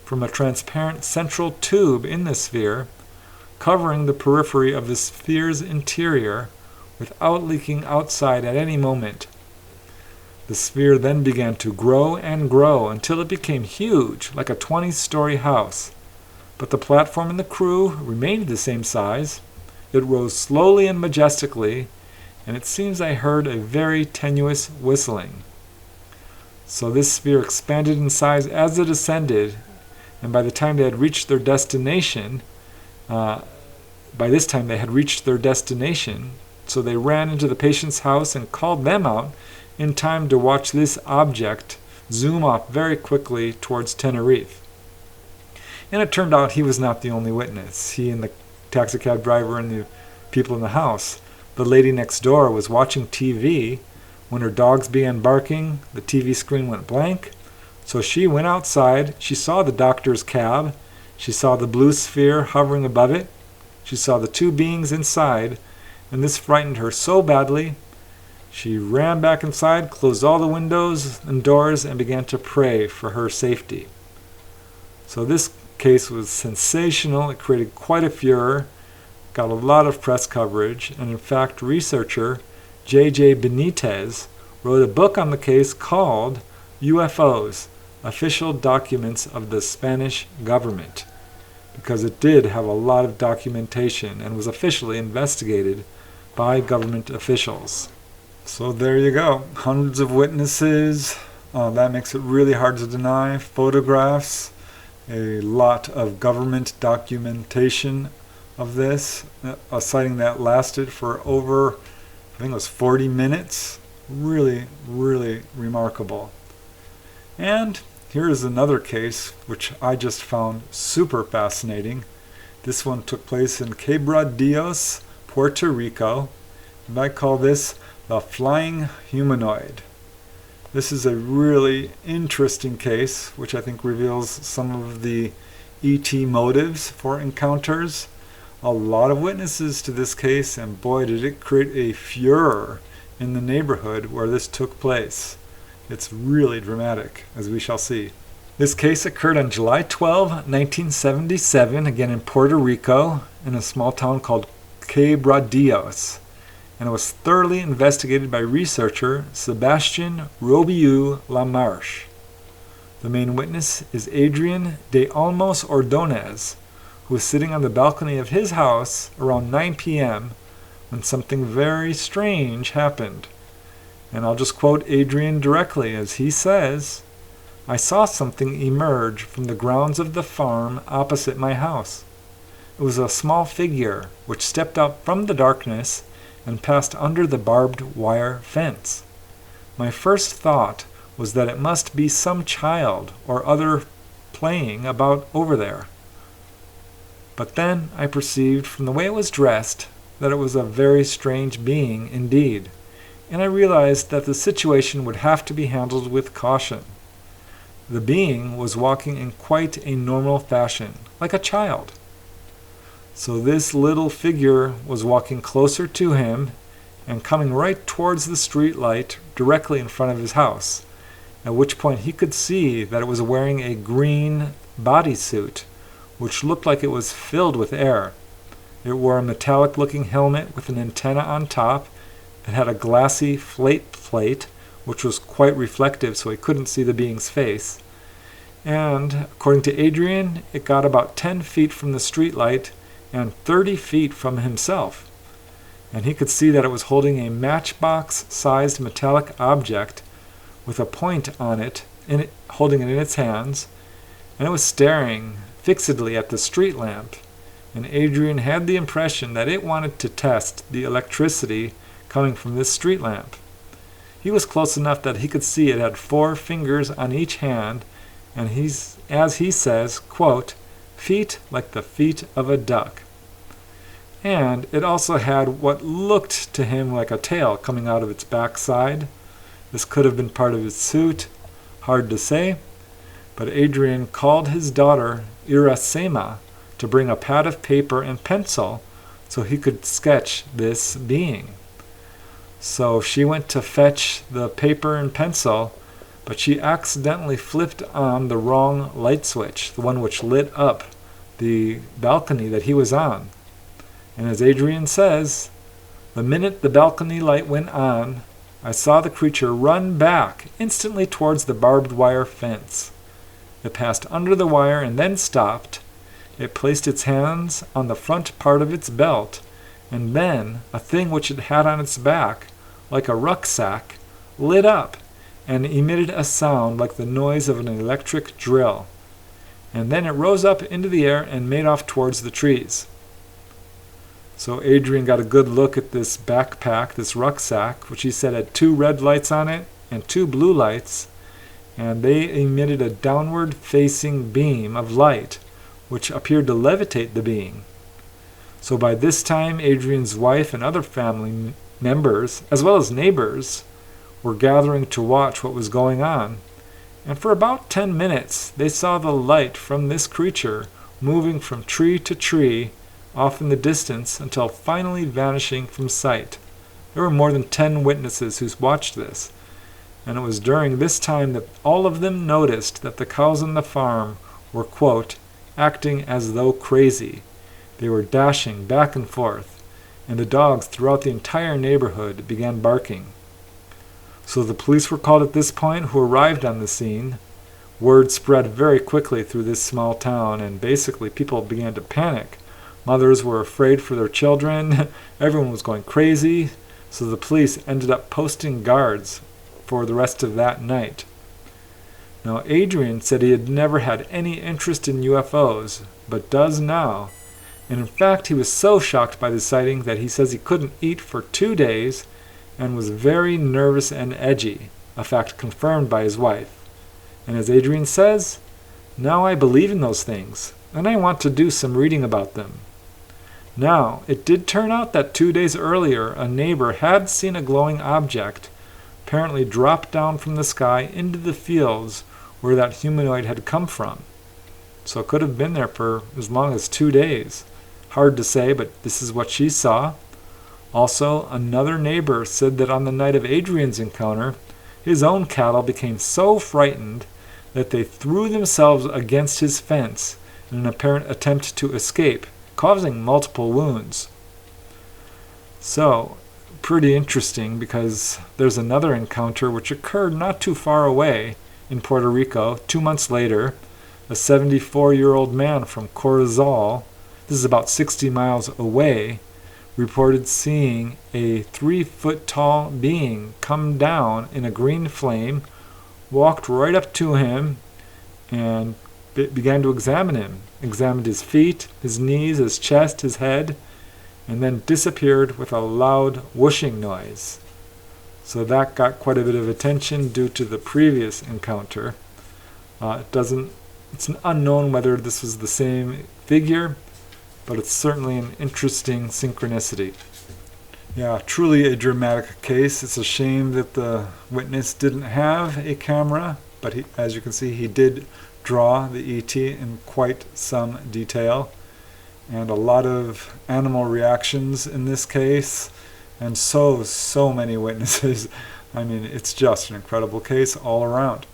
A: from a transparent central tube in the sphere, covering the periphery of the sphere's interior without leaking outside at any moment. The sphere then began to grow and grow until it became huge, like a 20-story house. But the platform and the crew remained the same size. It rose slowly and majestically, and it seems I heard a very tenuous whistling. So this sphere expanded in size as it ascended, and by the time they had reached their destination, so they ran into the patient's house and called them out in time to watch this object zoom off very quickly towards Tenerife. And it turned out he was not the only witness. He and the taxicab driver and the people in the house. The lady next door was watching TV. When her dogs began barking, the TV screen went blank. So she went outside. She saw the doctor's cab. She saw the blue sphere hovering above it. She saw the 2 beings inside, and this frightened her so badly, she ran back inside, closed all the windows and doors, and began to pray for her safety. So this case was sensational. It created quite a furor, got a lot of press coverage, and in fact, researcher J.J. Benitez wrote a book on the case called UFOs, Official Documents of the Spanish Government, because it did have a lot of documentation and was officially investigated by government officials. So there you go. Hundreds of witnesses. That makes it really hard to deny. Photographs. A lot of government documentation of this. A sighting that lasted for over, I think it was 40 minutes. Really, really remarkable. And here is another case which I just found super fascinating. This one took place in Quebradeos, Puerto Rico, and I call this the flying humanoid. This is a really interesting case, which I think reveals some of the ET motives for encounters. A lot of witnesses to this case, and boy did it create a furor in the neighborhood where this took place. It's really dramatic, as we shall see. This case occurred on July 12, 1977, again in Puerto Rico, in a small town called Quebradeos, and it was thoroughly investigated by researcher Sebastian Robiou Lamarche. The main witness is Adrian de Olmos Ordonez, who was sitting on the balcony of his house around 9 p.m. when something very strange happened. And I'll just quote Adrian directly as he says, "I saw something emerge from the grounds of the farm opposite my house. It was a small figure which stepped out from the darkness and passed under the barbed wire fence. My first thought was that it must be some child or other playing about over there. But then I perceived from the way it was dressed that it was a very strange being indeed, and I realized that the situation would have to be handled with caution. The being was walking in quite a normal fashion, like a child. So this little figure was walking closer to him and coming right towards the street light directly in front of his house, at which point he could see that it was wearing a green bodysuit, which looked like it was filled with air. It wore a metallic-looking helmet with an antenna on top. It had a glassy flate plate, which was quite reflective so he couldn't see the being's face. And, according to Adrian, it got about 10 feet from the streetlight and 30 feet from himself. And he could see that it was holding a matchbox-sized metallic object with a point on it, holding it in its hands, and it was staring fixedly at the street lamp. And Adrian had the impression that it wanted to test the electricity coming from this street lamp. He was close enough that he could see it had 4 fingers on each hand, and as he says, quote, feet like the feet of a duck. And it also had what looked to him like a tail coming out of its backside. This could have been part of his suit, hard to say, but Adrian called his daughter Iracema to bring a pad of paper and pencil so he could sketch this being. So she went to fetch the paper and pencil, but she accidentally flipped on the wrong light switch, the one which lit up the balcony that he was on. And as Adrian says, the minute the balcony light went on, I saw the creature run back instantly towards the barbed wire fence. It passed under the wire and then stopped. It placed its hands on the front part of its belt, and then a thing which it had on its back, like a rucksack, lit up and emitted a sound like the noise of an electric drill. And then it rose up into the air and made off towards the trees. So Adrian got a good look at this backpack, this rucksack, which he said had 2 red lights on it and 2 blue lights, and they emitted a downward-facing beam of light, which appeared to levitate the being. So by this time, Adrian's wife and other family members, as well as neighbors, were gathering to watch what was going on. And for about 10 minutes, they saw the light from this creature moving from tree to tree off in the distance until finally vanishing from sight. There were more than 10 witnesses who watched this, and it was during this time that all of them noticed that the cows on the farm were, quote, acting as though crazy. They were dashing back and forth, and the dogs throughout the entire neighborhood began barking. So the police were called at this point, who arrived on the scene. Word spread very quickly through this small town, and basically people began to panic. Mothers were afraid for their children. Everyone was going crazy. So the police ended up posting guards for the rest of that night. Now, Adrian said he had never had any interest in UFOs, but does now. And in fact, he was so shocked by the sighting that he says he couldn't eat for 2 days and was very nervous and edgy, a fact confirmed by his wife. And as Adrian says, now I believe in those things, and I want to do some reading about them. Now, it did turn out that 2 days earlier, a neighbor had seen a glowing object apparently drop down from the sky into the fields where that humanoid had come from. So it could have been there for as long as 2 days. Hard to say, but this is what she saw. Also, another neighbor said that on the night of Adrian's encounter, his own cattle became so frightened that they threw themselves against his fence in an apparent attempt to escape, causing multiple wounds. So, pretty interesting, because there's another encounter which occurred not too far away in Puerto Rico 2 months later. A 74-year-old man from Corozal, this is about 60 miles away, reported seeing a 3-foot-tall being come down in a green flame, walked right up to him, and began to examine him. Examined his feet, his knees, his chest, his head, and then disappeared with a loud whooshing noise. So that got quite a bit of attention due to the previous encounter. It's unknown whether this was the same figure, but it's certainly an interesting synchronicity. Yeah, truly a dramatic case. It's a shame that the witness didn't have a camera, but as you can see, he did draw the ET in quite some detail, and a lot of animal reactions in this case, and so many witnesses. I mean, it's just an incredible case all around.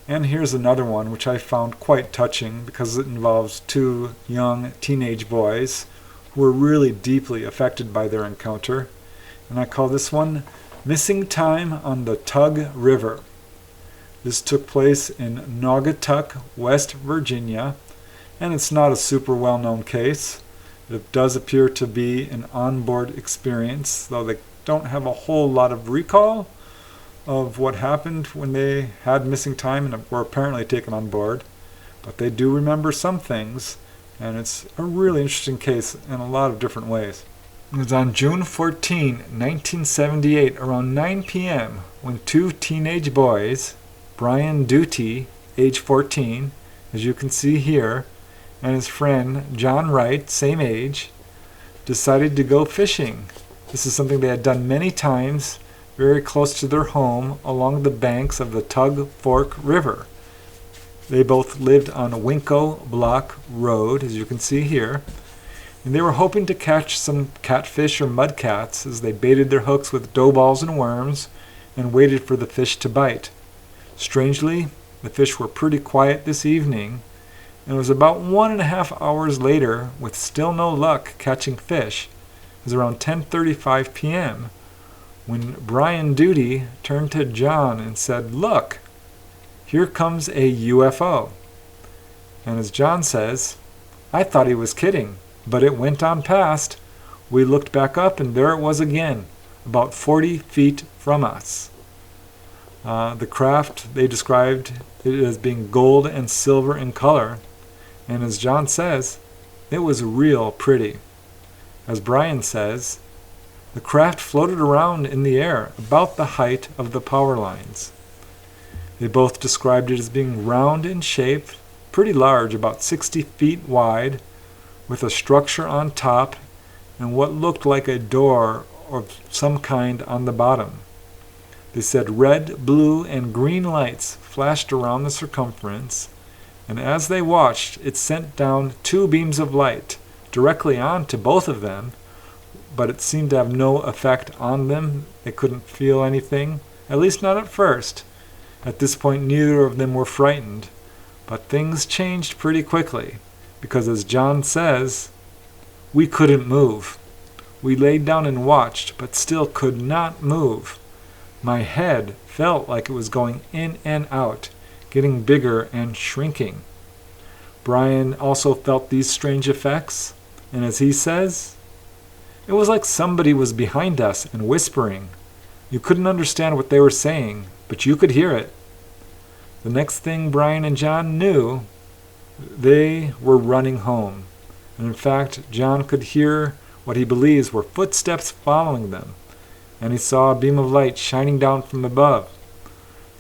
A: And here's another one which I found quite touching because it involves 2 young teenage boys who were really deeply affected by their encounter. And I call this one Missing Time on the Tug River. This took place in Naugatuck, West Virginia, and it's not a super well-known case. It does appear to be an onboard experience, though they don't have a whole lot of recall of what happened when they had missing time and were apparently taken on board. But they do remember some things, and it's a really interesting case in a lot of different ways. It was on June 14, 1978, around 9 p.m., when 2 teenage boys, Brian Duty, age 14, as you can see here, and his friend John Wright, same age, decided to go fishing. This is something they had done many times, very close to their home along the banks of the Tug Fork River. They both lived on Winco Block Road, as you can see here, and they were hoping to catch some catfish or mudcats as they baited their hooks with dough balls and worms and waited for the fish to bite. Strangely, the fish were pretty quiet this evening, and it was about 1.5 hours later, with still no luck catching fish. It was around 10:35 p.m. when Brian Duty turned to John and said, "Look, here comes a UFO." And as John says, "I thought he was kidding, but it went on past. We looked back up and there it was again, about 40 feet from us." The craft, they described it as being gold and silver in color, and as John says, it was real pretty. As Brian says, the craft floated around in the air about the height of the power lines. They both described it as being round in shape, pretty large, about 60 feet wide, with a structure on top and what looked like a door of some kind on the bottom. They said red, blue, and green lights flashed around the circumference, and as they watched, it sent down 2 beams of light directly onto both of them, but it seemed to have no effect on them. They couldn't feel anything, at least not at first. At this point, neither of them were frightened, but things changed pretty quickly, because as John says, we couldn't move. We laid down and watched, but still could not move. My head felt like it was going in and out, getting bigger and shrinking. Brian also felt these strange effects, and as he says, it was like somebody was behind us and whispering. You couldn't understand what they were saying, but you could hear it. The next thing Brian and John knew, they were running home. And in fact, John could hear what he believes were footsteps following them, and he saw a beam of light shining down from above.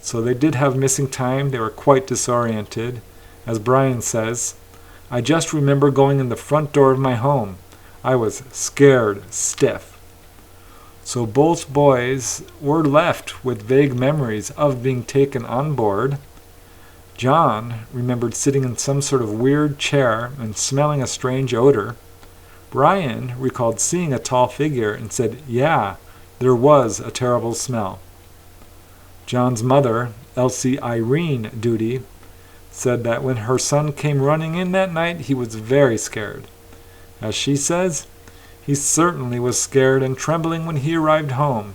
A: So they did have missing time. They were quite disoriented. As Brian says, "I just remember going in the front door of my home. I was scared stiff." So both boys were left with vague memories of being taken on board. John remembered sitting in some sort of weird chair and smelling a strange odor. Brian recalled seeing a tall figure and said, "Yeah, there was a terrible smell." John's mother, Elsie Irene Duty, said that when her son came running in that night, he was very scared. As she says, he certainly was scared and trembling when he arrived home,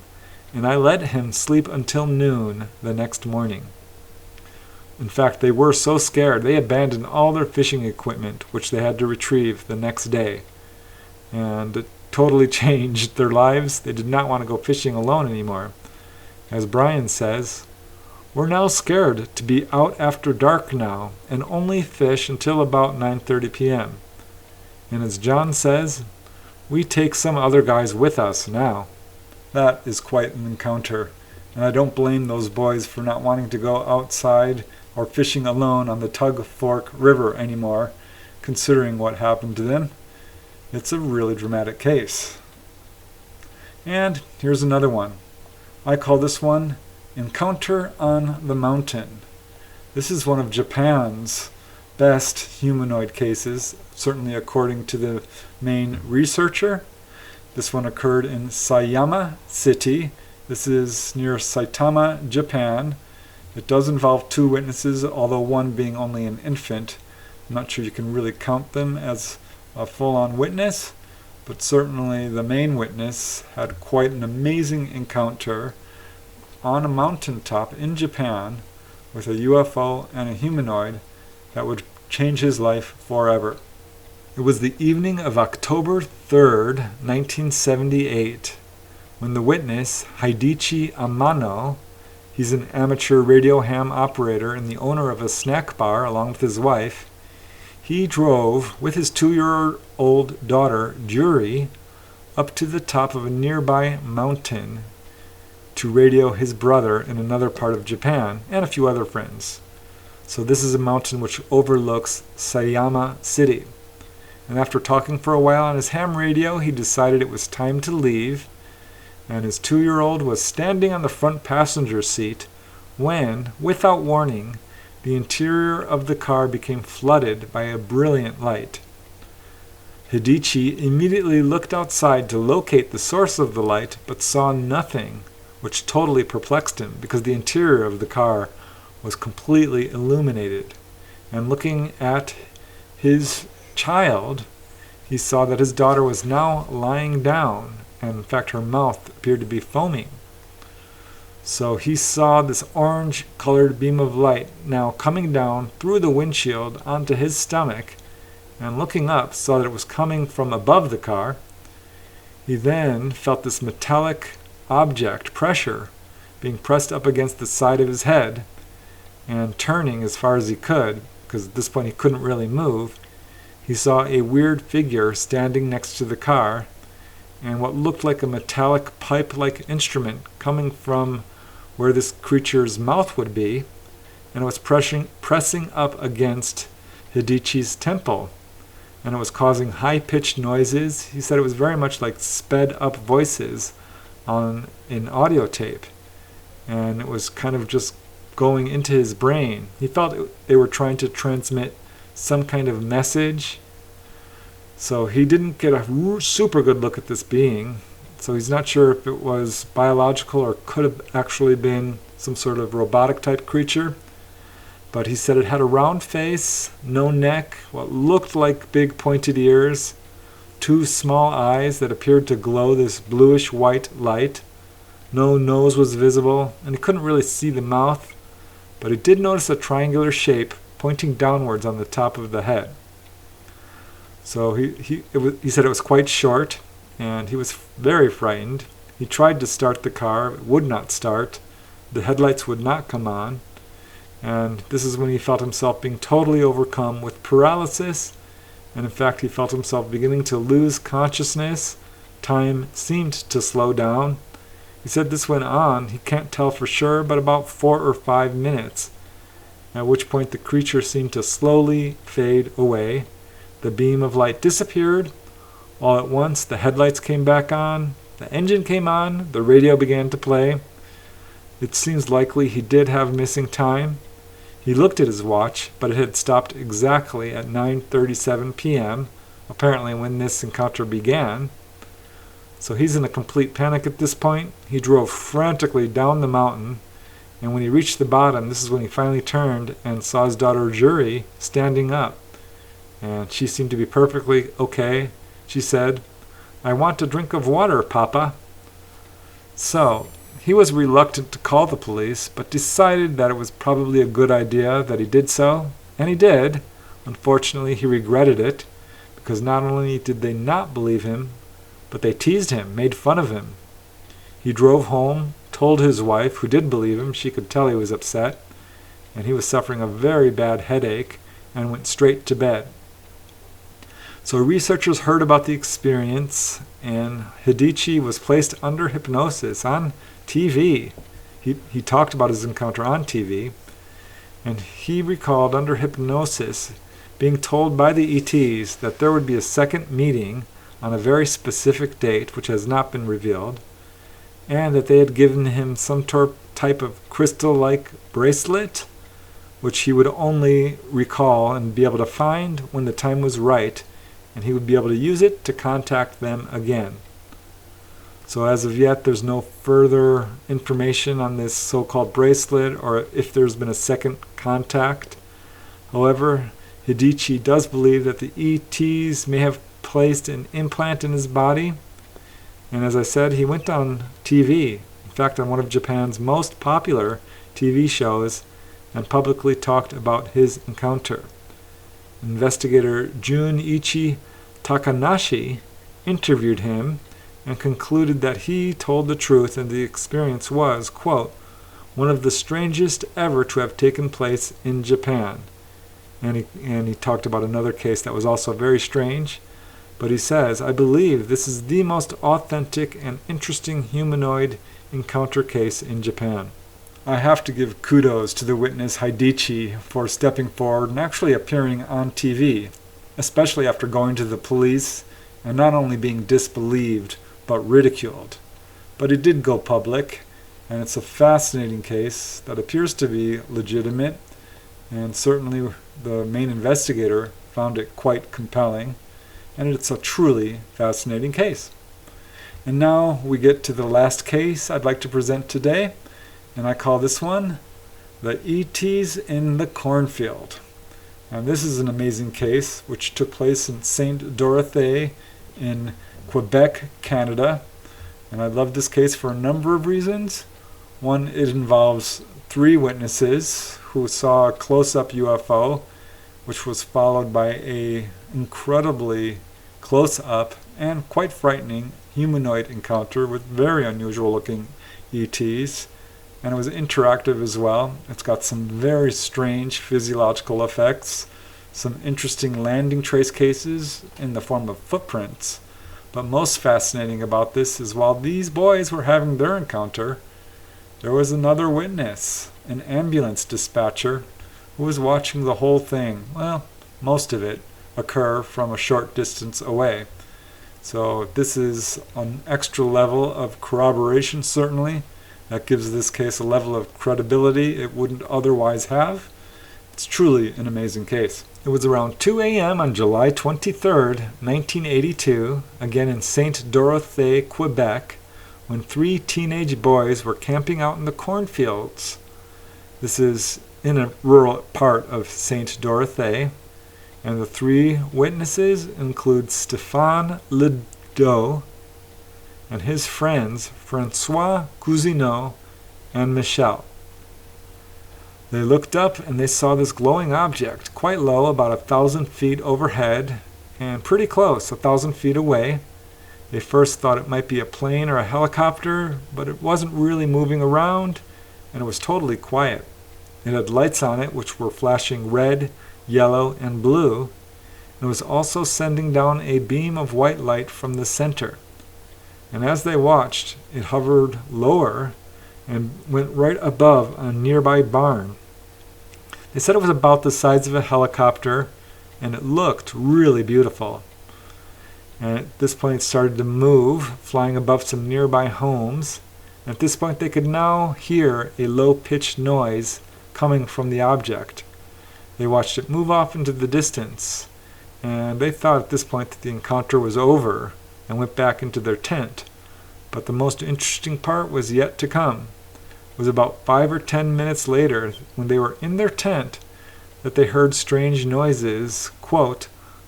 A: and I let him sleep until noon the next morning. In fact, they were so scared, they abandoned all their fishing equipment, which they had to retrieve the next day. And it totally changed their lives. They did not want to go fishing alone anymore. As Brian says, "We're now scared to be out after dark now and only fish until about 9:30 p.m. And as John says, we take some other guys with us now." That is quite an encounter, and I don't blame those boys for not wanting to go outside or fishing alone on the Tug Fork River anymore, considering what happened to them. It's a really dramatic case. And here's another one. I call this one Encounter on the Mountain. This is one of Japan's best humanoid cases, certainly according to the main researcher. This one occurred in Sayama City. This is near Saitama, Japan. It does involve 2 witnesses, although one being only an infant. I'm not sure you can really count them as a full-on witness, but certainly the main witness had quite an amazing encounter on a mountaintop in Japan with a UFO and a humanoid that would change his life forever. It was the evening of October 3rd, 1978, when the witness, Hidechi Amano, he's an amateur radio ham operator and the owner of a snack bar along with his wife, he drove with his 2-year-old daughter, Juri, up to the top of a nearby mountain to radio his brother in another part of Japan and a few other friends. So this is a mountain which overlooks Sayama City. And after talking for a while on his ham radio, he decided it was time to leave. And his 2-year-old was standing on the front passenger seat when, without warning, the interior of the car became flooded by a brilliant light. Hidichi immediately looked outside to locate the source of the light, but saw nothing, which totally perplexed him because the interior of the car was completely illuminated. And looking at his child, he saw that his daughter was now lying down, and in fact her mouth appeared to be foaming. So he saw this orange-colored beam of light now coming down through the windshield onto his stomach, and looking up saw that it was coming from above the car. He then felt this metallic object pressure being pressed up against the side of his head, and turning as far as he could, because at this point he couldn't really move, he saw a weird figure standing next to the car, and what looked like a metallic pipe-like instrument coming from where this creature's mouth would be, and it was pressing up against Hidichi's temple, and it was causing high-pitched noises. He said it was very much like sped-up voices on an audio tape, and it was kind of just going into his brain. He felt they were trying to transmit some kind of message. So he didn't get a super good look at this being. So he's not sure if it was biological or could have actually been some sort of robotic type creature. But he said it had a round face, no neck, what looked like big pointed ears, 2 small eyes that appeared to glow this bluish white light. No nose was visible, and he couldn't really see the mouth, but he did notice a triangular shape pointing downwards on the top of the head. So he said it was quite short, and he was very frightened. He tried to start the car, it would not start. The headlights would not come on. And this is when he felt himself being totally overcome with paralysis, and in fact he felt himself beginning to lose consciousness. Time seemed to slow down. He said this went on, he can't tell for sure, but about 4 or 5 minutes, at which point the creature seemed to slowly fade away. The beam of light disappeared. All at once the headlights came back on, the engine came on, the radio began to play. It seems likely he did have missing time. He looked at his watch, but it had stopped exactly at 9:37 p.m., apparently when this encounter began. So he's in a complete panic at this point. He drove frantically down the mountain, and when he reached the bottom, this is when he finally turned and saw his daughter Juri standing up. And she seemed to be perfectly okay. She said, "I want a drink of water, Papa." So he was reluctant to call the police, but decided that it was probably a good idea that he did so, and he did. Unfortunately, he regretted it, because not only did they not believe him, but they teased him, made fun of him. He drove home, told his wife, who did believe him, she could tell he was upset, and he was suffering a very bad headache, and went straight to bed. So researchers heard about the experience, and Hidichi was placed under hypnosis on TV. He talked about his encounter on TV, and he recalled under hypnosis being told by the ETs that there would be a second meeting on a very specific date, which has not been revealed, and that they had given him some type of crystal-like bracelet, which he would only recall and be able to find when the time was right, and he would be able to use it to contact them again. So as of yet, there's no further information on this so-called bracelet or if there's been a second contact. However, Hidichi does believe that the ETs may have placed an implant in his body. And as I said, he went on TV, in fact on one of Japan's most popular TV shows, and publicly talked about his encounter. Investigator Junichi Takanashi interviewed him and concluded that he told the truth and the experience was, quote, one of the strangest ever to have taken place in Japan. And he talked about another case that was also very strange. But he says, I believe this is the most authentic and interesting humanoid encounter case in Japan. I have to give kudos to the witness Hidichi for stepping forward and actually appearing on TV. especially after going to the police and not only being disbelieved but ridiculed. But it did go public, and it's a fascinating case that appears to be legitimate, and certainly the main investigator found it quite compelling, and it's a truly fascinating case. And now we get to the last case I'd like to present today, and I call this one The E.T.s in the Cornfield. And this is an amazing case which took place in St. Dorothée in Quebec, Canada. And I love this case for a number of reasons. One, it involves 3 witnesses who saw a close-up UFO, which was followed by a incredibly close-up and quite frightening humanoid encounter with very unusual looking ETs. And it was interactive as well. It's got some very strange physiological effects, some interesting landing trace cases in the form of footprints. But most fascinating about this is while these boys were having their encounter, there was another witness, an ambulance dispatcher, who was watching the whole thing, well, most of it, occur from a short distance away. So this is an extra level of corroboration, certainly. That gives this case a level of credibility it wouldn't otherwise have. It's truly an amazing case. It was around 2 a.m. on July 23rd, 1982, again in St. Dorothée, Quebec, when 3 teenage boys were camping out in the cornfields. This is in a rural part of St. Dorothée, and the 3 witnesses include Stéphane Ledoux and his friends Francois Cousineau and Michel. They looked up and they saw this glowing object quite low, about 1,000 feet overhead, and pretty close, 1,000 feet away. They first thought it might be a plane or a helicopter, but it wasn't really moving around, and it was totally quiet. It had lights on it which were flashing red, yellow, and blue, and it was also sending down a beam of white light from the center. And as they watched, it hovered lower and went right above a nearby barn. They said it was about the size of a helicopter, and it looked really beautiful. And at this point it started to move, flying above some nearby homes. And at this point they could now hear a low-pitched noise coming from the object. They watched it move off into the distance, and they thought at this point that the encounter was over and went back into their tent. But the most interesting part was yet to come. It was about 5 or 10 minutes later, when they were in their tent, that they heard strange noises, quote,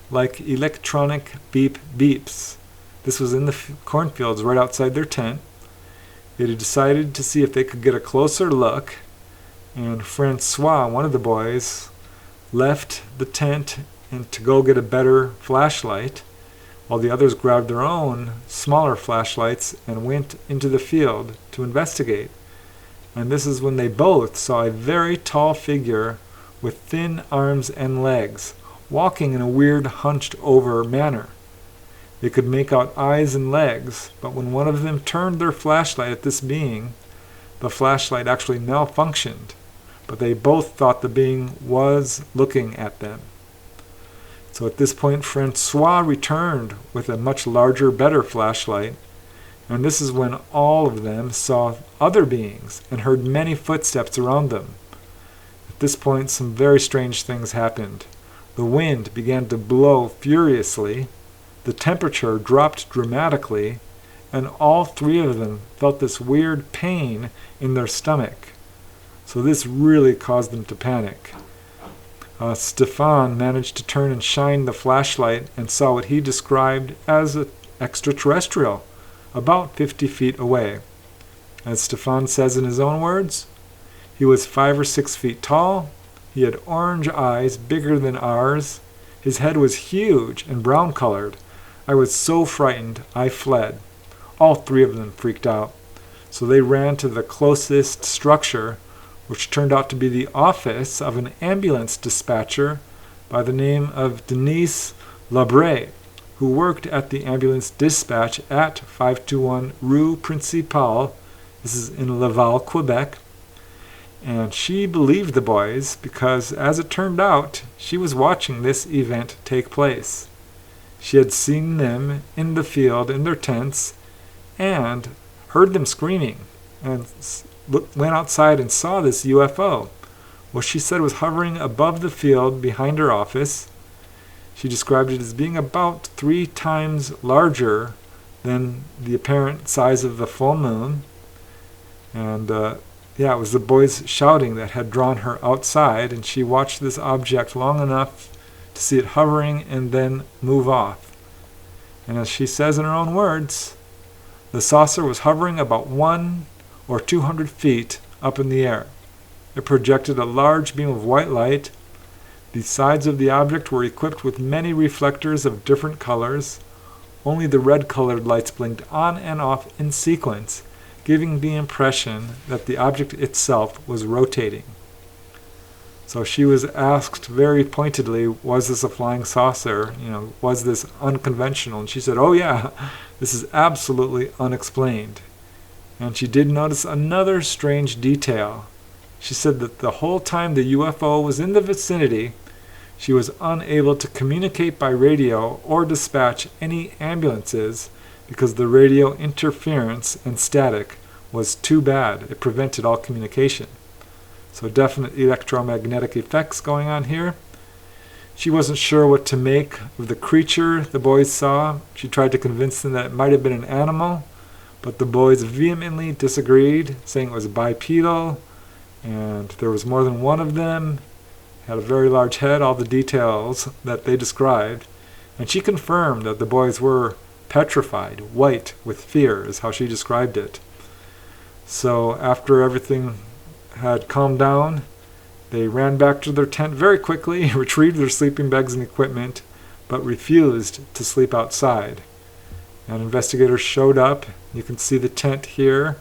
A: like electronic beep beeps. This was in the cornfields right outside their tent. They had decided to see if they could get a closer look, and Francois, one of the boys, left the tent and to go get a better flashlight, while the others grabbed their own smaller flashlights and went into the field to investigate. And this is when they both saw a very tall figure with thin arms and legs, walking in a weird hunched over manner. They could make out eyes and legs, but when one of them turned their flashlight at this being, the flashlight actually malfunctioned, but they both thought the being was looking at them. So at this point, Francois returned with a much larger, better flashlight, and this is when all of them saw other beings and heard many footsteps around them. At this point, some very strange things happened. The wind began to blow furiously, the temperature dropped dramatically, and all 3 of them felt this weird pain in their stomach. So this really caused them to panic. Stéphane managed to turn and shine the flashlight and saw what he described as an extraterrestrial, about 50 feet away. As Stéphane says in his own words, he was 5 or 6 feet tall, he had orange eyes bigger than ours, his head was huge and brown-colored. I was so frightened, I fled. All 3 of them freaked out. So they ran to the closest structure, which turned out to be the office of an ambulance dispatcher by the name of Denis Labre, who worked at the ambulance dispatch at 521 Rue Principale. This is in Laval, Quebec. And she believed the boys because, as it turned out, she was watching this event take place. She had seen them in the field in their tents and heard them screaming and went outside and saw this UFO. What she said was hovering above the field behind her office. She described it as being about 3 times larger than the apparent size of the full moon. And it was the boys shouting that had drawn her outside, and she watched this object long enough to see it hovering and then move off. And as she says in her own words, the saucer was hovering about 100 or 200 feet up in the air. It projected a large beam of white light. The sides of the object were equipped with many reflectors of different colors. Only the red-colored lights blinked on and off in sequence, giving the impression that the object itself was rotating. So she was asked very pointedly, was this a flying saucer? Was this unconventional? And she said, oh yeah, this is absolutely unexplained. And she did notice another strange detail. She said that the whole time the UFO was in the vicinity, she was unable to communicate by radio or dispatch any ambulances because the radio interference and static was too bad. It prevented all communication. So definite electromagnetic effects going on here. She wasn't sure what to make of the creature the boys saw. She tried to convince them that it might have been an animal, but the boys vehemently disagreed, saying it was bipedal, and there was more than one of them, had a very large head, all the details that they described. And she confirmed that the boys were petrified, white with fear, is how she described it. So after everything had calmed down, they ran back to their tent very quickly, retrieved their sleeping bags and equipment, but refused to sleep outside. And investigators showed up. You can see the tent here,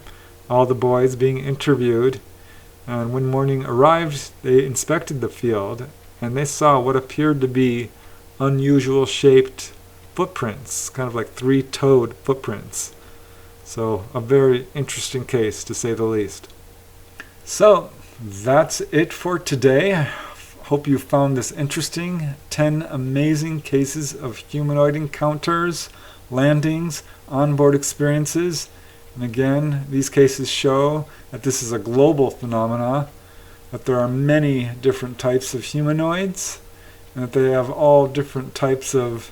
A: all the boys being interviewed. And when morning arrived, they inspected the field, and they saw what appeared to be unusual shaped footprints, kind of like 3-toed footprints. So a very interesting case, to say the least. So that's it for today. Hope you found this interesting. 10 amazing cases of humanoid encounters, landings, onboard experiences. And again, these cases show that this is a global phenomena, that there are many different types of humanoids, and that they have all different types of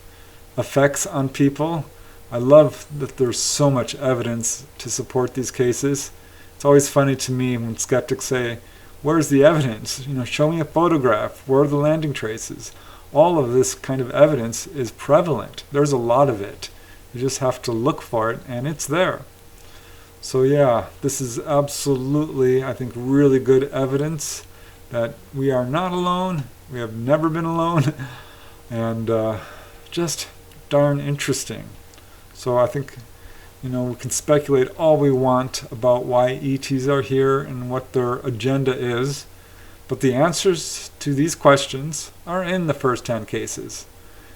A: effects on people. I love that there's so much evidence to support these cases. It's always funny to me when skeptics say, where's the evidence? Show me a photograph. Where are the landing traces? All of this kind of evidence is prevalent. There's a lot of it. You just have to look for it, and it's there. So yeah, this is absolutely, I think, really good evidence that we are not alone. We have never been alone. And just darn interesting. So I think, we can speculate all we want about why ETs are here and what their agenda is. But the answers to these questions are in the first 10 cases.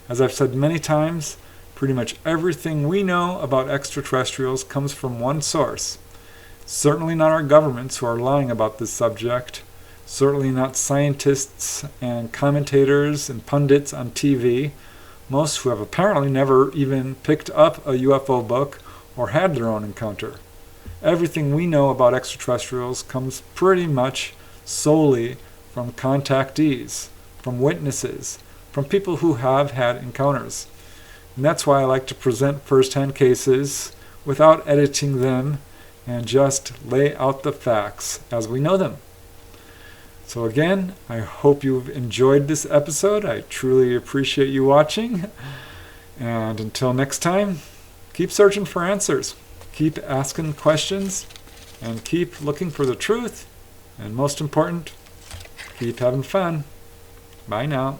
A: As I've said many times, pretty much everything we know about extraterrestrials comes from one source. Certainly not our governments who are lying about this subject. Certainly not scientists and commentators and pundits on TV. Most who have apparently never even picked up a UFO book or had their own encounter. Everything we know about extraterrestrials comes pretty much solely from contactees, from witnesses, from people who have had encounters. And that's why I like to present first-hand cases without editing them and just lay out the facts as we know them. So again, I hope you've enjoyed this episode. I truly appreciate you watching. And until next time, keep searching for answers. Keep asking questions and keep looking for the truth. And most important, keep having fun. Bye now.